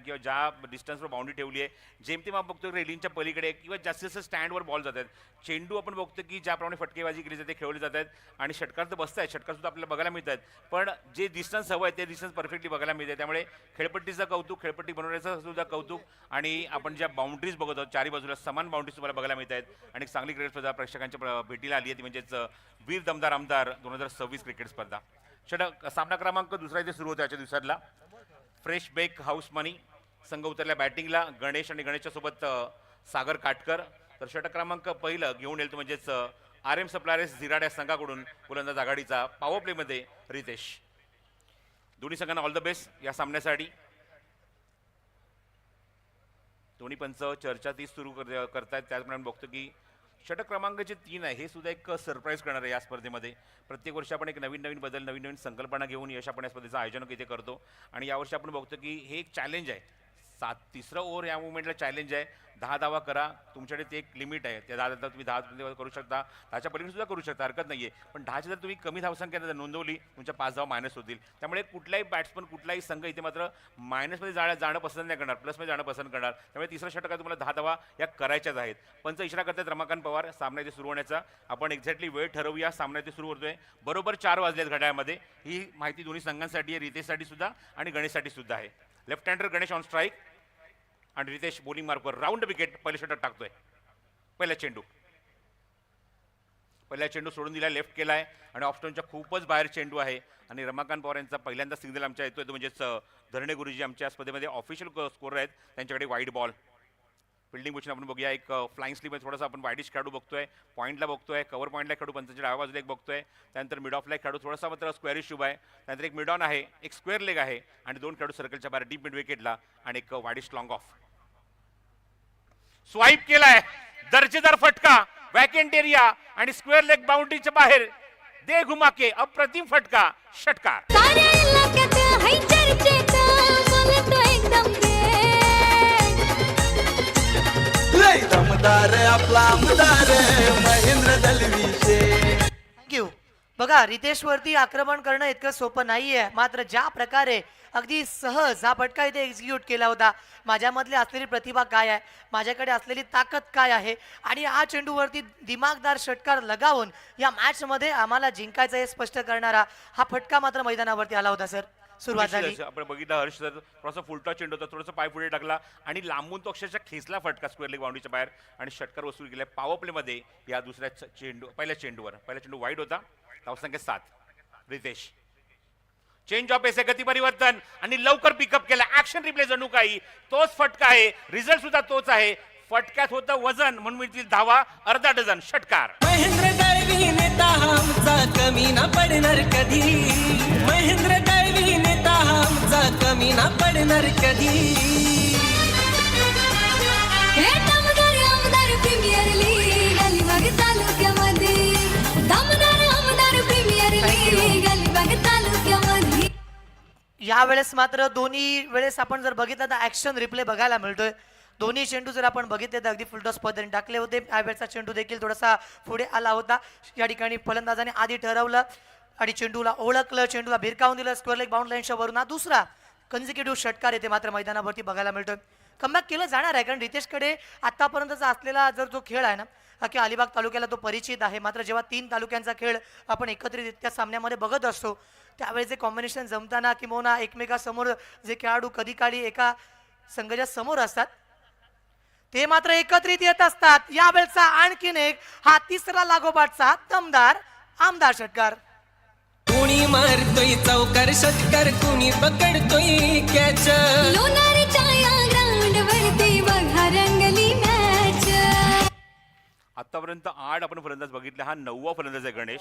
किंवा ज्या डिस्टन्सवर बाउंड्री ठेवली आहे, जेमतेम आपण बघतो रेलिंगच्या पलीकडे किंवा जास्तीत जास्त स्टँडवर बॉल जात आहेत. चेंडू आपण बघतो की ज्याप्रमाणे फटकेबाजी केली जाते, खेळवले जात आहेत आणि षटकार तर बसत आहेत, षटकार सुद्धा आपल्याला बघायला मिळत आहेत. पण जे डिस्टन्स हवं आहे ते डिस्टन्स परफेक्टली बघायला मिळते. त्यामुळे खेळपट्टीचं कौतुक, खेळपट्टी बनवण्याचं सुद्धा कौतुक आणि आपण ज्या बाउंड्रीज बघत आहोत चारी बाजूला समान बाउंड्रीज तुम्हाला बघायला मिळत आहेत आणि चांगली क्रिकेट स्पर्धा प्रेक्षकांच्या भेटीला आली आहे ती म्हणजेच वीर दमदार आमदार 2026 क्रिकेट स्पर्धा. षटक सामना क्रमांक दुसरा इथे सुरू होता आजच्या दिवसातला. फ्रेश बेक हाऊस मनी संघ उतरल्या बॅटिंगला. गणेश आणि गणेशच्या सोबत सागर काटकर. तर षटक क्रमांक पहिलं घेऊन येईल तो म्हणजेच RM सप्लायर्स झिराड या संघाकडून गोलंदाज आघाडीचा. पॉवर प्लेमध्ये रितेश. दोन्ही संघांना ऑल द बेस्ट या सामन्यासाठी. दोन्ही पंच चर्चा तीच सुरू करतायत. त्याचप्रमाणे बघतो की षटक क्रमांक जे 3 आहे हे सुद्धा एक सरप्राईज करणार आहे या स्पर्धेमध्ये. प्रत्येक वर्षी आपण एक नवीन नवीन बदल, नवीन नवीन संकल्पना घेऊन यश आपण या स्पर्धेचं आयोजन इथे करतो आणि यावर्षी आपण बघतो की हे एक चॅलेंज आहे. तिसरं ओव्हर या मुवमेंटला चॅलेंज आहे. 10 धावा करा. तुमच्याकडे ते एक लिमिट आहे. त्या 10 तुम्ही 10 करू शकता, 10च्या पलीकडे सुद्धा करू शकता, हरकत नाही आहे. पण 10ची जर तुम्ही कमी धावसंख्या जर नोंदवली तुमच्या 5 धावा मायनस होतील. त्यामुळे कुठलाही बॅट्समन, कुठलाही संघ इथे मात्र मायनसमध्ये जाणं पसंत नाही करणार, प्लसमध्ये जाणं पसंत करणार. त्यामुळे तिसऱ्या षटकात तुम्हाला 10 धावा या करायच्याच आहेत. पंच इशारा करतात रमाकांत पवार सामना इथे सुरू होण्याचा. आपण एक्झॅक्टली वेळ ठरवूया. सामना इथे सुरू होतोय. बरोबर 4 वाजलेत घड्याळामध्ये. ही माहिती दोन्ही संघांसाठी आहे, रितेशसाठी सुद्धा आणि गणेशसाठी सुद्धा आहे. लेफ्ट हँडर गणेश ऑन स्ट्राईक आणि रितेश बॉलिंग मार्कवर. राऊंड विकेट पहिले षटक टाकतोय. पहिला चेंडू सोडून दिला, लेफ्ट केलाय आणि ऑफस्टोनच्या खूपच बाहेर चेंडू आहे आणि रमाकांत पवार यांचा पहिल्यांदा सिग्नल आमच्या येतोय तो म्हणजेच धरणे गुरुजी आमच्या स्पर्धेमध्ये ऑफिशियल स्कोर आहेत, त्यांच्याकडे वाईड बॉल. फिल्डिंग पोझिशन आपण बघूया. एक फ्लाइंग स्लीप थोडासा आपण वाईडिश खेळाडू बघतोय. पॉईंटला बघतोय, कव्हर पॉईंटला खेळाडू पंचांच्या डाव्या बाजूला एक बघतोय. त्यानंतर मिड ऑफला खेळाडू थोडासा मात्र स्क्वेअरिश उभा आहे. त्यानंतर एक मिड ऑन आहे, एक स्क्वेअर लेग आहे आणि 2 खेळाडू सर्कलच्या बाहेर डीप मिड विकेटला आणि एक वाईडिश लॉंग ऑफ. स्वाईप केलाय, दर्जेदार फटका, वॅकेंट एरिया आणि स्क्वेअर लेग बाउंड्रीच्या बाहेर. दे घुमा के अप्रतिम फटका, षटकार. दमदार आपला आमदार महेंद्र दलवीचे. थँक्यू. बघा, रितेशवरती आक्रमण करणं इतकं सोपं नाहीये, मात्र ज्या प्रकारे अगदी सहज हा फटका इथे एक्झिक्यूट केला होता. माझ्यामधली असलेली प्रतिभा काय आहे, माझ्याकडे असलेली ताकद काय आहे आणि हा चेंडूवरती दिमागदार षटकार लगावून या मॅचमध्ये आम्हाला जिंकायचं हे स्पष्ट करणारा हा फटका मात्र मैदानावरती आला होता. सर, सुरुवात झाली. आपण बघितलं हर्ष सर थोडासा फुलटा चेंडू होता, थोडासा पाय पुढे टाकला आणि लांबून तो अक्षरशः खेचला फटका स्क्वेअर लेग बाउंड्रीच्या बाहेर आणि षटकार वसूल केला. पॉवर प्लेमध्ये या पहिल्या चेंडू वाईड होता. धावसंख्या 7. रितेश चेंज ऑफ पेस, गती परिवर्तन आणि लवकर पिकअप केला. ऍक्शन रिप्ले जणू काही तोच फटका आहे, रिझल्ट सुद्धा तोच आहे. फटक्यात होतं वजन म्हणून मिळतील धावा अर्धा डझन. षटकार. महेंद्र दळवी नेता आमचा कमी ना पडणार कधी. महेंद्र दळवी नेता आमचा कमी ना पडणार कधी. प्रीमियर लीग अलिबाग तालुक्यामध्ये. दमदार प्रीमियर लीग अलिबाग तालुक्यामध्ये. यावेळेस मात्र दोन्ही वेळेस आपण जर बघितलं तर ऍक्शन रिप्ले बघायला मिळतोय. दोन्ही चेंडू जर आपण बघितले तर अगदी फुलटॉस पद्धतीने टाकले होते. यावेळेचा चेंडू देखील थोडासा पुढे आला होता. या ठिकाणी फलंदाजाने आधी ठरवलं आणि चेंडूला ओळखलं, चेंडूला भिरकावून दिलं स्क्वेअर लेग बाउंड लाईनच्या वरून. हा दुसरा कन्झिक्युटिव्ह षटकार येते मात्र मैदानावरती बघायला मिळतोय. कमबॅक केलं जाणार आहे कारण रितेशकडे आतापर्यंतचा असलेला जर जो खेळ आहे ना हा की अलिबाग तालुक्याला तो परिचित आहे. मात्र जेव्हा 3 तालुक्यांचा खेळ आपण एकत्रित त्या सामन्यामध्ये बघत असतो त्यावेळेस जे कॉम्बिनेशन जमताना किंवा एकमेकासमोर जे खेळाडू कधी काळी एका संघाच्या समोर असतात ते मात्र एकत्रित येत असतात. यावेळेचा आणखीन एक हा तिसरा लागोपाठचा दमदार आमदार षटकार. कुणी मारतोय चौकार षटकार, कुणी पकडतोय कॅच. लोणारीच्या या ग्राउंड वरती बघा रंगली मॅच. आतापर्यंत 8 आपण फलंदाज बघितले. हा 9वा फलंदाज आहे गणेश.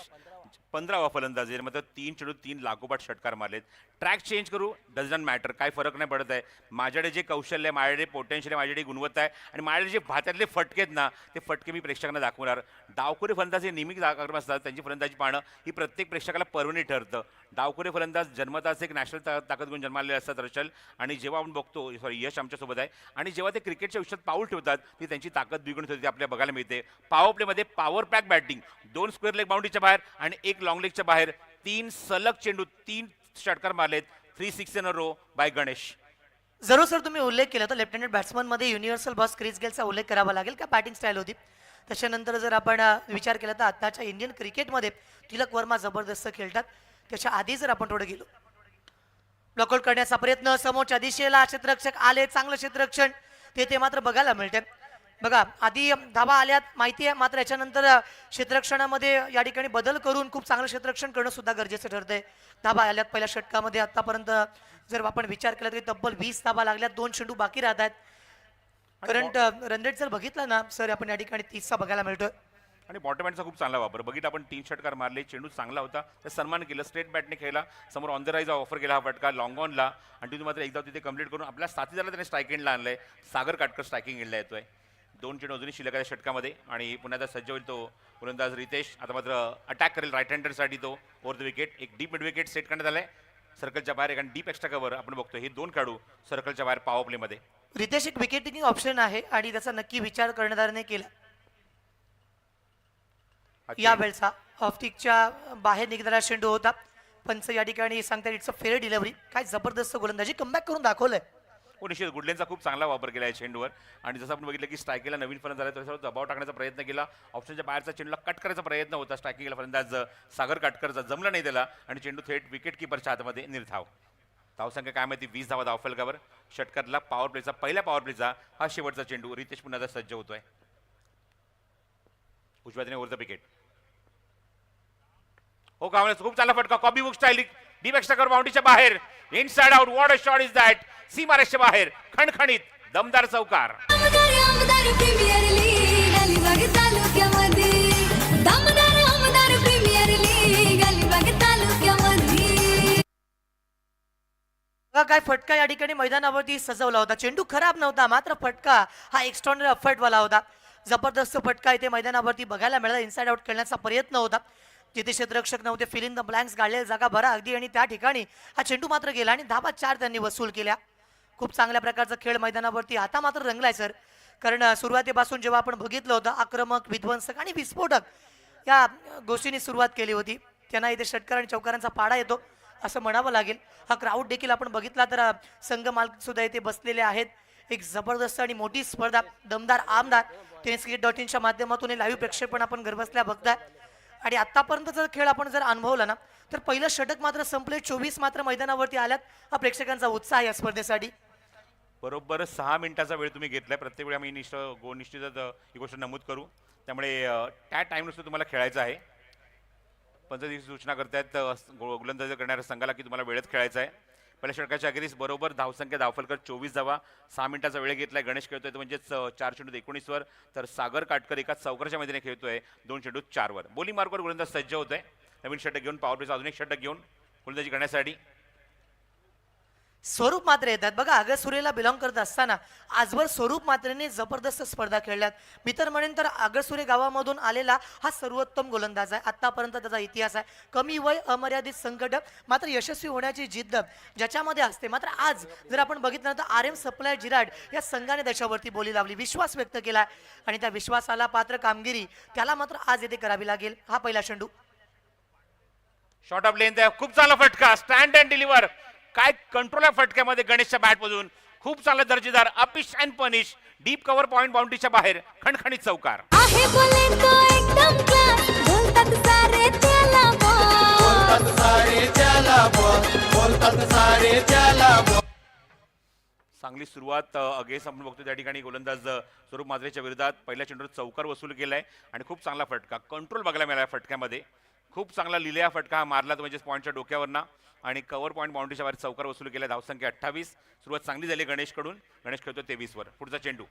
15वा फलंदाज आहे. मतलब 3 चेंडू 3 लागोपाठ षटकार मारलेत. ट्रॅक चेंज करू डझंट मॅटर, काय फरक नाही पडत आहे. माझ्याकडे जे कौशल्य आहे, माझ्याकडे पोटेन्शियल आहे, माझ्याकडे गुणवत्ता आहे आणि माझ्याकडे जे भात्यातले फटके आहेत ना ते फटके मी प्रेक्षकांना दाखवणार. डावखोरे फलंदाज हे नेहमी आक्रमक असतात. त्यांची फलंदाजी पाहणं ही प्रत्येक प्रेक्षकाला पर्वणी ठरतं. डावखोरे फलंदाज जन्मताच एक नॅशनल ताकद घेऊन जन्मालेले असतात रचल. आणि जेव्हा आपण बघतो यश आमच्यासोबत आहे आणि जेव्हा ते क्रिकेटच्या आयुष्यात पाऊल ठेवतात ती त्यांची ताकद द्विगुणित होते, आपल्याला बघायला मिळते. पॉवर प्लेमध्ये power pack batting, 2 square leg बाउंड्रीच्या बाहेर आणि 1 लॉंग लेगच्या बाहेर. 3 सलग चेंडू 3 षटकार मारलेत. 3 6 in a row by Ganesh. जरूर सर, तुम्ही उल्लेख केला तर लेफ्टनंट बॅट्समनमध्ये युनिव्हर्सल बॉस क्रिस गेलचा उल्लेख करावा लागेल का बॅटिंग स्टाईल होती. त्याच्यानंतर जर आपण विचार केला तर आताच्या इंडियन क्रिकेटमध्ये तिलक वर्मा जबरदस्त खेळतात. त्याच्या आधी जर आपण थोडं गेलो, ब्लॉकआउट करण्याचा प्रयत्न समोरच्या दिशेला, क्षेत्ररक्षक आले, चांगलं क्षेत्ररक्षण ते मात्र बघायला मिळते. बघा आधी धाबा आल्यात माहिती आहे, मात्र याच्यानंतर क्षेत्ररक्षणामध्ये या ठिकाणी बदल करून खूप चांगलं क्षेत्ररक्षण करणं सुद्धा गरजेचं ठरतंय. धाबा आल्यात पहिल्या षटकामध्ये. आतापर्यंत जर आपण विचार केला तरी तब्बल 20 धाबा लागल्यात, 2 चेंडू बाकी राहत आहेत. करंट रन रेट जर बघितला ना सर, आपण या ठिकाणी 30चा बघायला मिळतोय. आणि बॉटम हँडचा खूप चांगला वापर बघितला आपण. 3 षटकार मारले, चेंडू चांगला होता, तर सन्मान केलं, स्ट्रेट बॅटने खेळला, समोर ऑन द राईज ऑफर केला हा फटका लॉंग ऑनला, आणि तिथून मात्र एकदा तिथे कंप्लीट करून आपल्या साथीदाराला त्याने स्ट्राईक एंडला आणलंय. सागर काटकर स्ट्रायकिंग एंडला येतोय. 2 चेंडू अजूनही शिल्लक आहे षटकामध्ये, आणि पुन्हा आता सज्ज होईल तो गोलंदाज रितेश. आता मात्र अटॅक करेल राईट हँडरसाठी तो ओव्हर द विकेट. एक डीप मिड विकेट सेट करण्यात आलाय सर्कलच्या बाहेर, एक आणि डीप एक्स्ट्रा कव्हर आपण बघतो. हे 2 खेळाडू सर्कलच्या बाहेर पॉवर प्लेमध्ये. रितेश एक विकेट टेकिंग ऑप्शन आहे आणि त्याचा नक्की विचार कर्णधाराने केला. या वेळचा ऑफटिकच्या बाहेर निघणारा चेंडू होता. पंच या ठिकाणी सांगतात इट्स अ फेअर डिलिव्हरी. काय जबरदस्त गोलंदाजी कमबॅक करून दाखवलंय. हो निश्चित गुडलेनचा खूप चांगला वापर केला आहे चेंडूवर, आणि जसं आपण बघितलं की स्ट्रायकिंगला नवीन फलंदाज झाला त्याच्यावर दबाव टाकण्याचा प्रयत्न केला. ऑप्शनच्या बाहेरचा चेंडूला कट करायचा प्रयत्न होता स्ट्रायकिंगला फलंदाज सागर काटकरचा, जमला नाही त्याला, आणि चेंडू थेट विकेट किपरच्या हातामध्ये निर्धाव. धावसंख्या काय माहिती 20 धावा धावफलकावर. षटकातला पॉवर प्लेचा, पहिल्या पॉवर प्लेचा हा शेवटचा चेंडू. रितेश पुन्हा सज्ज होतोय. उजव्याने ओव्हर द विकेट. हो का खूप चांगला फटका, copy book style, deep extra cover बाउंड्रीच्या बाहेर, inside out. What a shot is that. सीमारेषच्या बाहेर खणखणीत दमदार चौकार. आमदार प्रीमियर लीग अलिबाग तालुक्यामध्ये. आमदार प्रीमियर लीग अलिबाग तालुक्यामध्ये. बघा काय फटका या ठिकाणी मैदानावरती सजवला होता. चेंडू खराब नव्हता, मात्र फटका हा एक्स्ट्रॉनरी अफर्टवाला होता. जबरदस्त फटका इथे मैदानावरती बघायला मिळाला. इनसाइड आउट खेळण्याचा प्रयत्न होता, जिथे क्षेत्ररक्षक नव्हते, फिल इन द ब्लँक्स गाडलेल्या जागा भरा अगदी, आणि त्या ठिकाणी हा चेंडू मात्र गेला आणि धाबा 4 त्यांनी वसूल केल्या. खूप चांगल्या प्रकारचा खेळ मैदानावरती आता मात्र रंगलाय सर. कारण सुरुवातीपासून जेव्हा आपण बघितलं होतं आक्रमक, विध्वंसक आणि विस्फोटक या गोष्टींनी सुरुवात केली होती, त्यांना इथे षटकार आणि चौकारांचा पाडा येतो असं म्हणावं लागेल. हा क्राऊड देखील आपण बघितला तर संघ मालक सुद्धा इथे बसलेले आहेत. एक जबरदस्त आणि मोठी स्पर्धा, दमदार आमदार tenniscricket.in माध्यमातून लाईव्ह प्रक्षेपण आपण घरबसल्या बघताय. आणि आतापर्यंत जर खेळ आपण जर अनुभवला ना तर पहिलं षटक मात्र संपले, 24 मात्र मैदानावरती आल्यात. हा प्रेक्षकांचा उत्साह या स्पर्धेसाठी. बरोबर 6 मिनिटाचा वेळ तुम्ही घेतलाय. प्रत्येक वेळी आम्ही निश्चितच ही गोष्ट नमूद करू, त्यामुळे त्या टाईमनुसार तुम्हाला खेळायचं आहे. पंच सूचना करतायत गोलंदाजी करणाऱ्या संघाला की तुम्हाला वेळेत खेळायचं आहे. पहिल्या षटकाच्या अखेरीस बरोबर धावसंख्या धावफलकर 24 धावा. 6 मिनिटाचा वेळ घेतलाय. गणेश खेळतोय म्हणजेच 4 चेंडू 19 वर, तर सागर काटकर एका चौकारच्या मध्ये खेळतोय 2 चेंडू 4 वर. बॉलिंग मार्कवर गोलंदाज सज्ज होतोय नवीन षटक घेऊन, पॉवर प्लेचा अजून एक षटक घेऊन गोलंदाजी करण्यासाठी. स्वरूप मात्र येतात. बघा आगरसुरेला बिलॉंग करत असताना आजवर स्वरूप मात्रेने जबरदस्त स्पर्धा खेळल्यात. मी तर म्हणेन तर आगरसुरे गावामधून आलेला हा सर्वोत्तम गोलंदाज आहे. आतापर्यंत त्याचा इतिहास आहे. कमी वय, अमर्यादित संकट, मात्र यशस्वी होण्याची जिद्द ज्याच्यामध्ये असते. मात्र आज जर आपण बघितलं तर RM सप्लाय जिराड या संघाने त्याच्यावरती बोली लावली, विश्वास व्यक्त केला, आणि त्या विश्वासाला पात्र कामगिरी त्याला मात्र आज येथे करावी लागेल. हा पहिला चेंडू शॉर्ट ऑफ लेंथ आहे, खूप चांगला फटका, स्टँड अँड डिलिव्हर. काय कंट्रोल आहे फटक्यामध्ये गणेशच्या बॅटमधून. खूप चांगला दर्जेदार अपिश and punish, deep cover point बाउंड्रीच्या बाहेर खणखणीत चौकार. आहे बोले तो एकदम क्लास. बोलतात सारे त्याला बॉल. चांगली सुरुवात अगेस आपण बघतो त्या ठिकाणी गोलंदाज स्वरूप मात्रेच्या विरोधात पहिल्या चेंडूवर चौकार वसूल केलाय, आणि खूप चांगला फटका, कंट्रोल बघायला मिळाला फटक्यामध्ये. खूप चांगला लिहिलेला फटका हा मारला तो म्हणजे पॉईंटच्या डोक्यावरना, आणि कव्हर पॉईंट बाउंड्रीच्या बाहेर चौकार वसूल केला. धावसंख्या 28. सुरुवात चांगली झाली गणेशकडून. गणेश खेळतो 23 वर. पुढचा चेंडू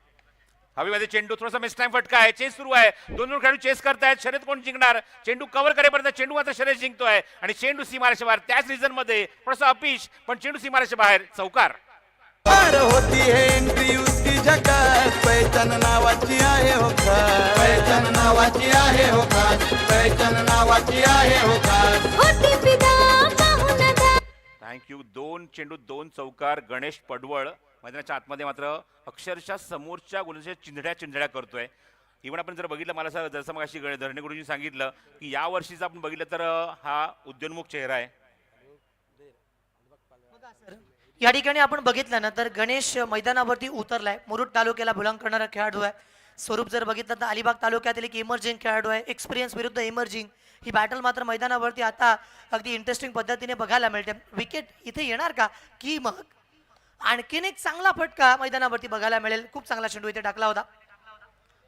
हवेमध्ये, चेंडू थोडासा मिस टाइम फटका आहे. चेस सुरू आहे, दोन खेळाडू चेस करतायत. शर्यत कोण जिंकणार. चेंडू कव्हर करेपर्यंत चेंडू मात्र शर्यत जिंकतोय, आणि चेंडू सीमारेषेच्या बाहेर. त्याच रिझन मध्ये थोडासा अपिश, पण चेंडू सीमारेषेच्या बाहेर चौकार. पार होती है एंट्री उसकी झकास. पहचान नावाची आहे हो खास. पहचान नावाची आहे हो खास. पहचान नावाची आहे हो खास. होती फिदा पाहून दा. थँक्यू. 2 चेंडू 2 चौकार. गणेश पडवळ मैदानाच्या आतमध्ये मात्र अक्षरशः समोरच्या गोलंदाजाच्या चिंधड्या करतोय. इव्हन आपण जर बघितलं, मला जसं मग अशी धरणे गुरुजींनी सांगितलं की या वर्षीचा आपण बघितलं तर हा उद्योन्मुख चेहरा आहे. या ठिकाणी आपण बघितलं ना तर गणेश मैदानावरती उतरलाय. मुरुड तालुक्याला भुलांग करणारा खेळाडू आहे. स्वरूप जर बघितलं तर अलिबाग तालुक्यातील एक इमर्जिंग खेळाडू आहे. एक्सपिरियन्स विरुद्ध इमर्जिंग ही बॅटल मात्र मैदानावरती आता अगदी इंटरेस्टिंग पद्धतीने बघायला मिळते. विकेट इथे येणार का की मग आणखीन एक चांगला फटका मैदानावरती बघायला मिळेल. खूप चांगला चेंडू इथे टाकला होता.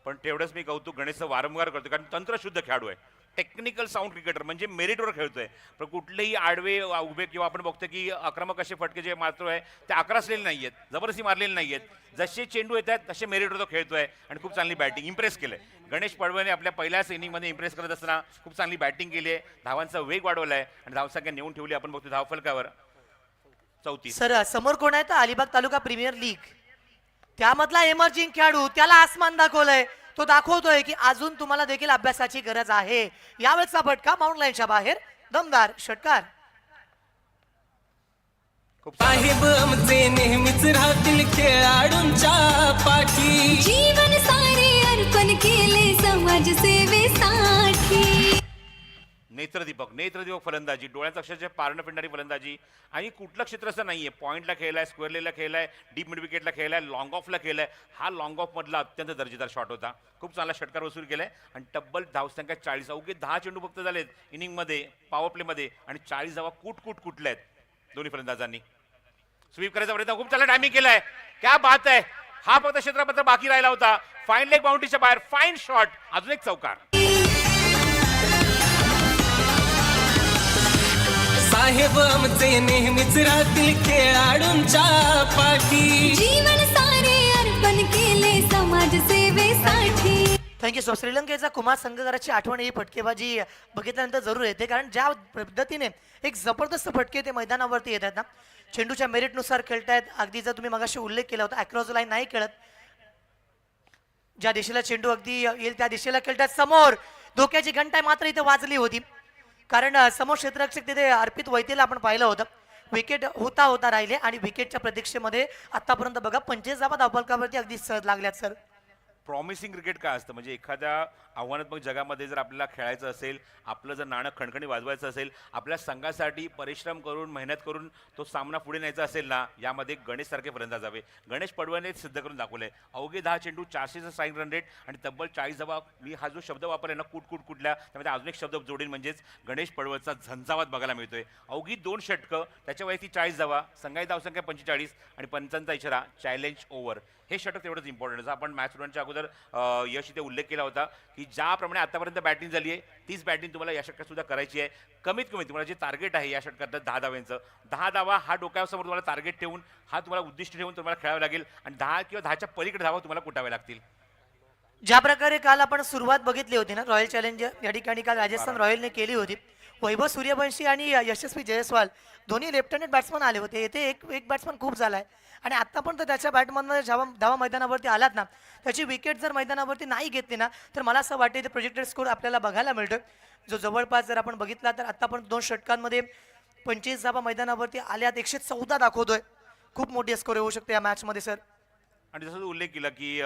पण तेवढंच मी कौतुक गणेशचं वारंवार करतो कारण तंत्रशुद्ध खेळाडू आहे. टेक्निकल साऊंड क्रिकेटर म्हणजे मेरिटवर खेळतोय. पण कुठलेही आडवे उभे किंवा आपण बघतो की आक्रमक असे फटके जे मारतोय ते आक्रसलेले नाही आहेत, जबरदस्ती मारलेले नाही आहेत. जसे चेंडू येत आहेत तसे मेरिटवर तो खेळतोय आणि खूप चांगली बॅटिंग इम्प्रेस केलंय. गणेश पडवळने आपल्या पहिल्याच इनिंगमध्ये इम्प्रेस करत असताना खूप चांगली बॅटिंग केली आहे. धावांचा वेग वाढवलाय आणि धावसंख्या नेऊन ठेवली. आपण बघतो धावफलकावर 34. सर समोर कोण आहे तर अलिबाग तालुका प्रीमियर लीग त्यामधला इमर्जिंग खेळाडू त्याला आसमान दाखवलंय. तो दाखवतोय की अजून तुम्हाला देखील अभ्यासाची गरज आहे. यावेळेचा फटका माउंट लाईनच्या बाहेर दमदार षटकार. साहेब आमचे नेहमीच राहतील खेळाडूंच्या पाठी. जीवन सारे अर्पण केले समाजसेवेसाठी. नेत्रदीपक फलंदाजी, डोळ्यांचा अक्षरशः पारणं फिरणारी फलंदाजी आणि कुठलं क्षेत्र असं नाहीये. पॉईंटला खेळलाय, स्क्वेअर लेगला खेळलाय, डीप मिड विकेटला खेळलाय, लॉंग ऑफला खेळलाय. हा लॉंग ऑफ मधला अत्यंत दर्जेदार शॉट होता. खूप चांगला षटकार वसूल केलाय आणि तब्बल धावसंख्या 40. अवघे 10 चेंडू फक्त झालेत इनिंगमध्ये पॉवर प्लेमध्ये आणि 40 धावा कुठल्या आहेत दोन्ही फलंदाजांनी. स्वीप करायचा प्रयत्न खूप चांगला टायमिंग केलाय. क्या बात आहे. हा फक्त क्षेत्रपत्र बाकी राहिला होता. फाईन लेग बाउंड्रीच्या बाहेर फाईन शॉट. अजून एक चौकार. साहेब आमचे नेहमीच राहतील खेळाडूंच्या पाठी. जीवन सारे अर्पण केले समाजसेवेसाठी. Thank you sir. श्रीलंकेचा कुमार संघकाराची आठवण ही फटकेबाजी बघितल्यानंतर जरूर येते कारण ज्या पद्धतीने एक जबरदस्त फटके ते मैदानावरती येत आहेत ना, चेंडूच्या मेरिटनुसार खेळतायत. अगदी जर तुम्ही मगाशी उल्लेख केला होता अक्रॉस लाईन नाही खेळत. ज्या दिशेला चेंडू अगदी येईल त्या दिशेला खेळतात. समोर धोक्याची घंटा मात्र इथे वाजली होती कारण समोर क्षेत्ररक्षक तिथे अर्पित वैतीला आपण पाहिलं होतं. विकेट होता राहिले आणि विकेटच्या प्रतीक्षेमध्ये आतापर्यंत बघा 25 धावा धावफलकावरती अगदी सहज लागल्यात सर. प्रॉमिसिंग क्रिकेट काय असतं म्हणजे एखाद्या आव्हानात्मक जगामध्ये जर आपल्याला खेळायचं असेल, आपलं जर नाणं खणखणी वाजवायचं असेल, आपल्या संघासाठी परिश्रम करून मेहनत करून तो सामना पुढे न्यायचा असेल ना, यामध्ये गणेश सारखे फलंदाज हवे. गणेश पडवळने सिद्ध करून दाखवलंय. अवघे 10 चेंडू 400चा स्ट्राईक रन रेट आणि तब्बल 40 धावा. मी हा जो शब्द वापरला ना कुठल्या त्यामध्ये अजून एक शब्द जोडीन म्हणजेच गणेश पडवळचा झंझावात बघायला मिळतोय. अवघी 2 षटकं त्याच्या वयाची 40 धावा, संघाची धावसंख्या 45 आणि पंचांचा इशारा चॅलेंज ओव्हर. हे षटक तेवढंच इम्पॉर्टंट. आपण मॅच सुरुवातीच्या अगोदर यश इथे उल्लेख केला होता की ज्याप्रमाणे आतापर्यंत बॅटिंग झाली आहे तीच बॅटिंग तुम्हाला या षटकात सुद्धा करायची आहे. कमीत कमी तुम्हाला जे टार्गेट आहे या षटकात 10 धाव्यांचं, 10 धावा हा डोक्यासमोर तुम्हाला टार्गेट ठेवून हा तुम्हाला उद्दिष्ट ठेवून तुम्हाला खेळावं लागेल आणि 10 किंवा 10च्या पलीकडे धावा तुम्हाला कुटाव्या लागतील. ज्या प्रकारे काल आपण सुरुवात बघितली होती ना रॉयल चॅलेंजर या ठिकाणी काल राजस्थान रॉयलने केली होती. वैभव सूर्यवंशी आणि यशस्वी जयस्वाल दोन्ही लेफ्ट हँडेड बॅट्समन आले होते. येथे एक बॅट्समन खूप झालाय आणि आतापर्यंत त्याच्या बॅटमधनं धावा मैदानावरती आलात ना, त्याची विकेट जर मैदानावरती नाही घेतली ना तर मला असं वाटतं ते प्रोजेक्टेड स्कोर आपल्याला बघायला मिळतो जो जवळपास जर आपण बघितला तर आतापर्यंत 2 षटकांमध्ये 25 धावा मैदानावरती आल्यात. 114 दाखवतोय. खूप मोठी स्कोर होऊ शकते या मॅचमध्ये सर. आणि जसं उल्लेख केला की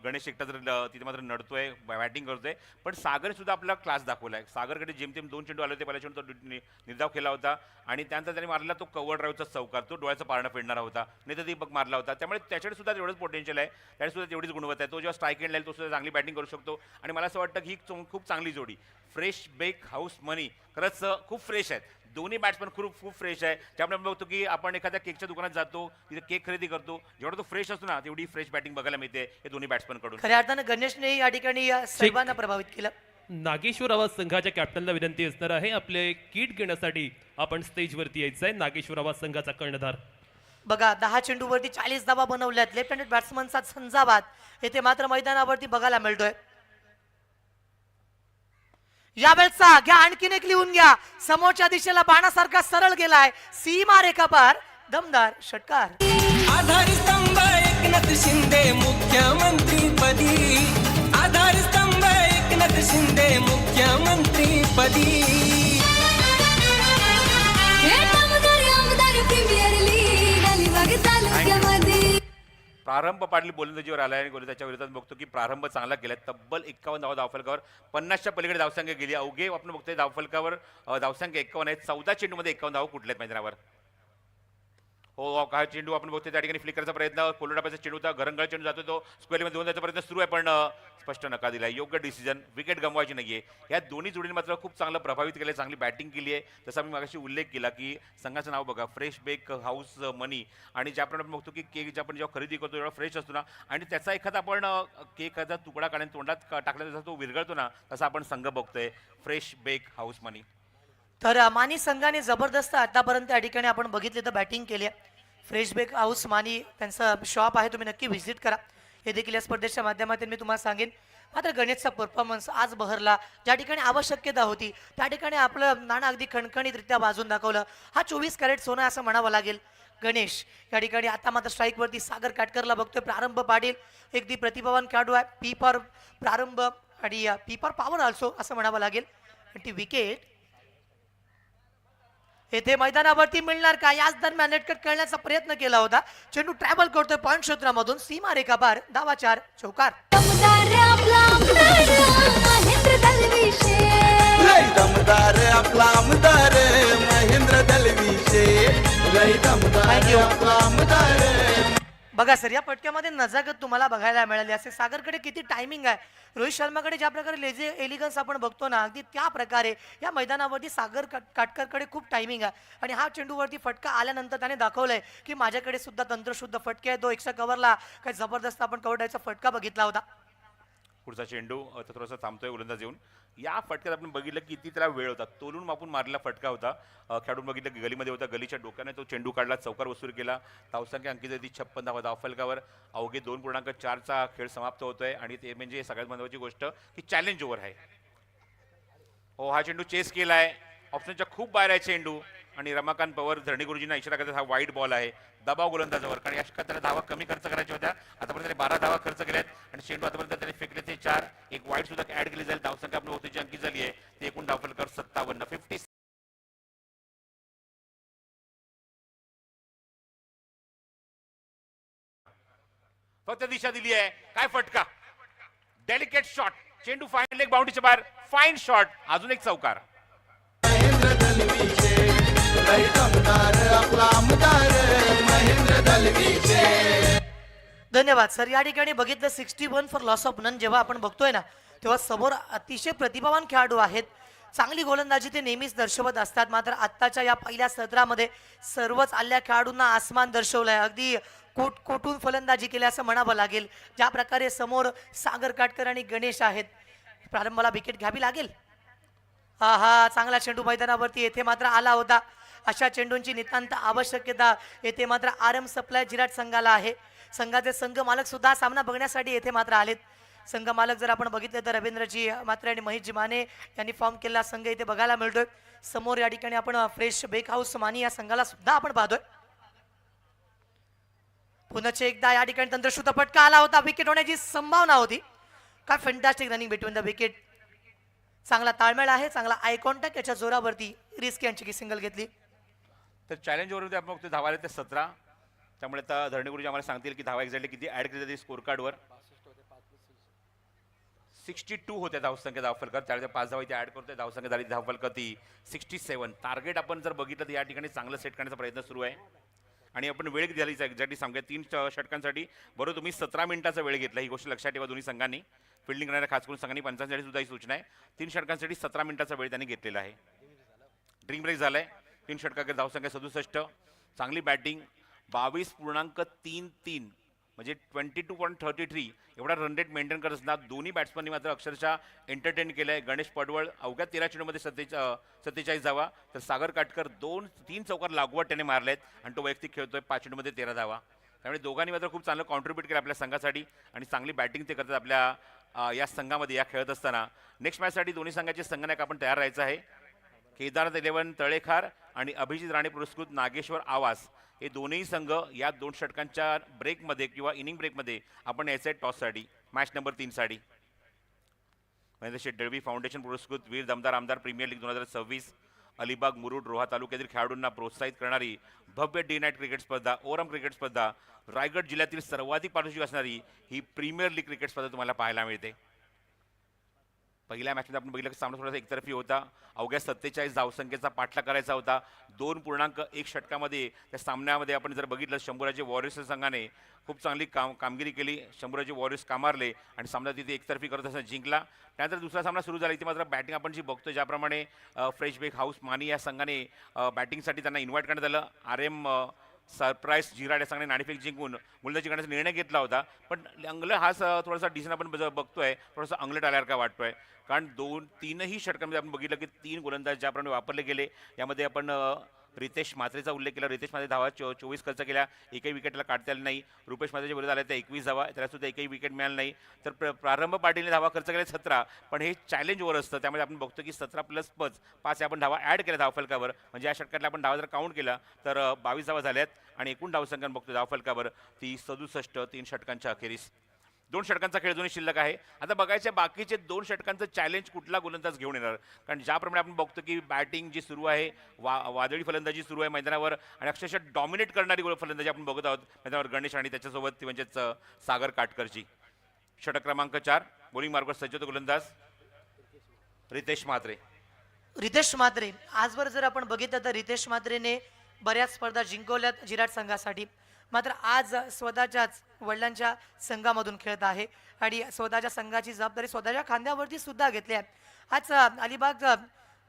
गणेश एकटा जर तिथे मात्र नडतोय बॅटिंग करतोय पण सागरने सुद्धा आपला क्लास दाखवलाय. सागरकडे जेमतेम 2 चेंडू आले होते. पहिल्या चेंडू तो निर्धाव केला होता आणि त्यानंतर त्याने मारलेला तो कव्हर ड्राईव्हचा चौकार, तो डोळ्याचा पारणं फेडणारा होता. नेत्रदीपक मारला होता. त्यामुळे त्याच्याकडे सुद्धा तेवढंच पोटेन्शियल आहे, त्याने सुद्धा तेवढीच गुणवत्ता आहे. तो जेव्हा स्ट्राईक एंड लाईल तो सुद्धा चांगली बॅटिंग करू शकतो आणि मला असं वाटतं की ही खूप चांगली जोडी. फ्रेश बेक हाऊस मनी खरंच खूप फ्रेश आहेत. दोन्ही बॅट्समन खूप फ्रेश आहे. त्यामुळे आपण बघतो की आपण एखाद्या केकच्या दुकानात जातो, तिथे केक खरेदी करतो, जेवढा तो फ्रेश असतो ना तेवढी फ्रेश बॅटिंग बघायला मिळते हे दोन्ही बॅट्समन कडून. खऱ्या अर्थानं गणेशने या ठिकाणी सर्वांना प्रभावित केलं. नागेश्वर आवाज संघाच्या कॅप्टनला विनंती असणार आहे आपले किट घेण्यासाठी आपण स्टेजवरती यायचं आहे. नागेश्वर आवाज संघाचा कर्णधार. बघा 10 चेंडूवरती 40 धावा बनवल्यात. लेफ्ट हँडेड बॅट्समनचा झंझावात येथे मात्र मैदानावरती बघायला मिळतोय. यावेळचा घ्या आणखीन एक लिहून घ्या. समोरच्या दिशेला बाणासारखा सरळ गेलाय. सीमा रेखा पार दमदार षटकार. आधारस्तंभ एकनाथ शिंदे मुख्यमंत्री पदी. आधारस्तंभ एकनाथ शिंदे मुख्यमंत्री पदी. हे कामगार आमदार प्रीमियर लीग अलिबाग तालुक्यामध्ये. प्रारंभ पाटील गोलंदाजीवर आलाय आणि गोलंदाजीच्या विरोधात बघतो की प्रारंभ चांगला केलाय. तब्बल 51 धावा धावफलकावर, 50च्या पलीकडे धावसंख्या गेली. अवघे आपण बघतोय धावफलकावर धावसंख्या 51 आहेत. 14 चेंडूमध्ये 51 धावा कुठल्यात मैदानावर. हो हा चेंडू आपण बघतोय त्या ठिकाणी फ्लिक करायचा प्रयत्न कोलडापाचा चेंडू होता घरंगळ चेंडू जातो तो स्क्वेअरमध्ये देऊन जायचा प्रयत्न सुरू आहे पण स्पष्ट नका दिला योग्य डिसिजन विकेट गमवायची नाहीये या दोन्ही जोडीने मात्र खूप चांगलं प्रभावित केलं चांगली बॅटिंग केली आहे जसा मी मागाशी उल्लेख केला की संघाचं नाव बघा फ्रेश बेक हाऊस मनी आणि ज्याप्रमाणे आपण बघतो की केक आपण जेव्हा खरेदी करतो तेव्हा फ्रेश असतो ना आणि त्याचा एखादा आपण केकचा तुकडा काढून तोंडात टाकला जसा तो विरघळतो ना तसा आपण संघ बघतोय फ्रेश बेक हाऊस मनी तर मानी संघाने जबरदस्त आतापर्यंत या ठिकाणी आपण बघितले तर बॅटिंग केली आहे फ्रेश बेक हाऊस मानी त्यांचं शॉप आहे तुम्ही नक्की व्हिजिट करा हे देखील या स्पर्धेच्या माध्यमातून मी तुम्हाला सांगेन मात्र गणेशचा परफॉर्मन्स आज बहरला ज्या ठिकाणी आवश्यकता होती त्या ठिकाणी आपलं नाणं अगदी खणखणीतरित्या बाजून दाखवलं हा 24 कॅरेट सोनं असं म्हणावं लागेल गणेश या ठिकाणी आता मात्र स्ट्राईकवरती सागर काटकरला बघतोय प्रारंभ पाटील अगदी प्रतिभावान खेळाडू आहे पी फॉर प्रारंभ आणि पी फॉर पॉवर ऑल्सो असं म्हणावं लागेल आणि ती विकेट येथे मैदानावरती मिळणार का याच दरम्यान नेटकट करण्याचा प्रयत्न केला होता चेंडू ट्रॅव्हल करतोय पॉइंट क्षेत्रामधून सीमा रेखा पार धावा 4 चौकार दमदार आपला आमदार महेंद्र दलविशे लय दमदार आपला आमदार महेंद्र दलविशे लय दमदार आपला आमदार बघा सर या पटक्यामध्ये नजाकत तुम्हाला बघायला मिळाली असे सागरकडे किती टायमिंग आहे रोहित शर्माकडे ज्या प्रकारे लेझी एलिगन्स आपण बघतो ना अगदी त्या प्रकारे या मैदानावरती सागर काटकरकडे खूप टायमिंग आहे आणि हा चेंडूवरती फटका आल्यानंतर त्याने दाखवलंय की माझ्याकडे सुद्धा तंत्रशुद्ध फटके आहे तो एक्स्ट्रा कव्हरला काय जबरदस्त आपण कव्हर द्यायचा फटका बघितला होता पुढचा चेंडू थोडासा थांबतोय गोलंदाज येऊन या फटक्यात आपण बघितलं किती त्याला वेळ होता तोलून मापून मारलेला फटका होता खेळून बघितलं की गलीमध्ये होता गलीच्या डोक्याने तो चेंडू काढला चौकार वसूल केला धावसंख्या अंकित होती 56 धावा धावफलकावर अवघे 2.4चा खेळ समाप्त होतोय आणि ते म्हणजे सगळ्यात महत्त्वाची गोष्ट की चॅलेंज ओव्हर आहे हो हा चेंडू चेस केलाय ऑप्शनच्या खूप बाहेर आहे चेंडू आणि रमाकांत पवार धरणी गुरुजींना इशारा करतात हा वाईट बॉल आहे दबाव गोलंदाजावर कारण या त्याला धावा कमी खर्च करायच्या होत्या आतापर्यंत त्याने 12 धावा खर्च केल्यात आणि चेंडू आतापर्यंत त्याने फेकले ते 4 एक वाईट सुद्धा ऍड केली जाईल धावसंख्या आपण होती अंकित झाली आहे ते एकूण धावफलकावर 57 50 फक्त दिशा दिली आहे काय फटका डेलिकेट शॉट चेंडू फाईन लेग बाउंड्रीच्या बाहेर फाईन शॉट अजून एक चौकार महेंद्र दलविशे लय दमदार आपला आमदार महेंद्र दलविशे धन्यवाद सर या ठिकाणी बघितलं 61 फॉर लॉस ऑफ नन जेव्हा आपण बघतोय ना तेव्हा समोर अतिशय प्रतिभावान खेळाडू आहेत चांगली गोलंदाजी ते नेहमीच दर्शवत असतात मात्र आत्ताच्या या पहिल्या सत्रामध्ये सर्वच आल्या खेळाडूंना आसमान दर्शवलंय अगदी कोटून फलंदाजी केली असं म्हणावं लागेल ज्या प्रकारे समोर सागर काटकर आणि गणेश आहेत प्रारंभाला विकेट घ्यावी लागेल हा चांगला चेंडू मैदानावरती येथे मात्र आला होता अशा चेंडूंची नितांत आवश्यकता येथे मात्र आरएम सप्लाय जिराट संघाला आहे संघाचे संघ मालक सुद्धा सामना बघण्यासाठी येथे मात्र आलेत संघ मालक जर आपण बघितले तर रवींद्रजी मात्र आणि महेशजी माने यांनी फॉर्म केलेला संघ इथे बघायला मिळतोय समोर या ठिकाणी आपण फ्रेश बेक हाऊस मानी या संघाला सुद्धा आपण पाहतोय पुन्हा एकदा या ठिकाणी तंत्रशुद्ध फटका आला होता विकेट होण्याची संभावना होती काय fantastic running between the wicket चांगला ताळमेळ आहे चांगला आय कॉन्टॅक्ट याच्या जोरावरती रिस्क यांची सिंगल घेतली तर चॅलेंज ओव्हरमध्ये आपण बघतो धावा आले ते 17 त्यामुळे आता धरणी गुरुजी आम्हाला सांगतील की धावा एक्झॅक्टली किती ऍड केली जाते स्कोर कार्डवर 62 होत्या धावसंख्या धावफलकात त्यावेळेस 5 धावा इथे ऍड करतोय धावसंख्या झाली धावफलकात ती 67 टार्गेट आपण जर बघितलं तर या ठिकाणी चांगलं सेट करण्याचा प्रयत्न सुरू आहे आणि आपण वेळ किती झाली एक्झॅक्टली सांगूया 3 षटकांसाठी बरोबर तुम्ही 17 मिनिटाचा वेळ घेतला ही गोष्ट लक्षात ठेवा दोन्ही संघांनी फिल्डिंग करणाऱ्या खास करून संघांनी पंचांसाठी सुद्धा ही सूचना आहे 3 षटकांसाठी 17 मिनिटाचा वेळ त्यांनी घेतलेला आहे ड्रिंक ब्रेक झालाय 3 षटकांकडे धावसंख्या 67 चांगली बॅटिंग 22.33 म्हणजे 22.33 एवढा रन रेट मेंटेन करत असताना दोन्ही बॅट्समननी मात्र अक्षरशः एंटरटेन केलंय गणेश पडवळ अवघ्या 13 चेंडूमध्ये 47 धावा तर सागर काटकर 2-3 चौकार लागवड त्याने मारलेत आणि तो वैयक्तिक खेळतोय 5 चेंडूमध्ये 13 धावा त्यामुळे दोघांनी मात्र खूप चांगलं कॉन्ट्रीब्यूट केलं आपल्या संघासाठी आणि चांगली बॅटिंग ते करतात आपल्या या संघामध्ये या खेळत असताना नेक्स्ट मॅचसाठी दोन्ही संघाचे संघनायक आपण तयार राहायचं आहे केदारनाथ 11 तळेखार आणि अभिजित राणे पुरस्कृत नागेश्वर आवास हे दोन्ही संघ या 2 षटकांच्या ब्रेकमध्ये किंवा इनिंग ब्रेकमध्ये आपण यायचं आहे टॉससाठी मॅच नंबर 3 साठी महेंद्र शेठ दळवी फाउंडेशन पुरस्कृत वीर दमदार आमदार प्रीमियर लीग 2026 अलिबाग मुरुड रोहा तालुक्यातील खेळाडूंना प्रोत्साहित करणारी भव्य डे नाईट क्रिकेट स्पर्धा ओरम क्रिकेट स्पर्धा रायगड जिल्ह्यातील सर्वाधिक पारितोषिक असणारी ही प्रीमियर लीग क्रिकेट स्पर्धा तुम्हाला पाहायला मिळते पहिल्या मॅचमध्ये आपण बघितलं की सामना थोडासा एकतर्फी होता. अवघ्या 47 धावसंख्येचा पाठलाग करायचा होता. 2.1 षटकामध्ये त्या सामन्यामध्ये आपण जर बघितलं शंभूराजे वॉरियर्स संघाने खूप चांगली कामगिरी केली. शंभूराजे वॉरियर्स कामारले आणि सामना तिथे एकतर्फी करत असताना जिंकला. त्यानंतर दुसरा सामना सुरू झाला. इथे मात्र बॅटिंग आपण जी बघतो ज्याप्रमाणे फ्रेश बेक हाऊस मानी या संघाने बॅटिंगसाठी त्यांना इन्व्हाइट करण्यात आलं. RM सरप्राईज जिराड या संघाने नाणेफेक जिंकून गोलंदाजी करण्याचा निर्णय घेतला होता. पण अंगलं हाच थोडासा डिसिजन आपण बघतोय, थोडासा अंगलट आल्यावर काय वाटतोय. कारण तीनही षटकांमध्ये आपण बघितलं की 3 गोलंदाज ज्याप्रमाणे वापरले गेले. यामध्ये आपण रितेश म्हात्रेचा उल्लेख केला. रितेश म्हात्रे धावा 24 खर्च केल्या, एकही विकेटला काढता आली नाही. रुपेश म्हात्रेच्या विरोधात आल्या त्या 21 धावा, त्याला सुद्धा एकही विकेट मिळाली नाही. तर प्रारंभ पाटीलने धावा खर्च केल्या 17, पण हे चॅलेंज ओव्हर असतं. त्यामध्ये आपण बघतो की 17 + 5 आपण धावा ॲड केल्या धावफलकावर. म्हणजे या षटकातला आपण धावा जर काउंट केला तर 22 धावा झाल्यात आणि एकूण धावसंख्या बघतो धावफलकावर ती 67 3 षटकांच्या अखेरीस. 2 षटकांचा खेळ दोन्ही शिल्लक आहे. आता बघायचे बाकीचे 2 षटकांचं चॅलेंज कुठला गोलंदाज घेऊन येणार. कारण ज्याप्रमाणे आपण बघतो की बॅटिंग जी सुरू आहे, वादळी फलंदाजी सुरू आहे मैदानावर आणि अक्षरशः डॉमिनेट करणारी फलंदाजी आपण बघत आहोत मैदानावर. गणेश आणि त्याच्यासोबत ती म्हणजेच सागर काटकरची. षटक क्रमांक 4 बॉलिंग मार्गावर सज्ज होतो गोलंदाज रितेश म्हात्रे. रितेश म्हात्रे आजवर जर आपण बघितलं तर रितेश म्हात्रेने बऱ्याच स्पर्धा जिंकवल्यात जिराट संघासाठी. मात्र आज स्वतःच्याच वडिलांच्या संघामधून खेळत आहे आणि स्वतःच्या संघाची जबाबदारी स्वतःच्या खांद्यावरती सुद्धा घेतली आहे. आज अलिबाग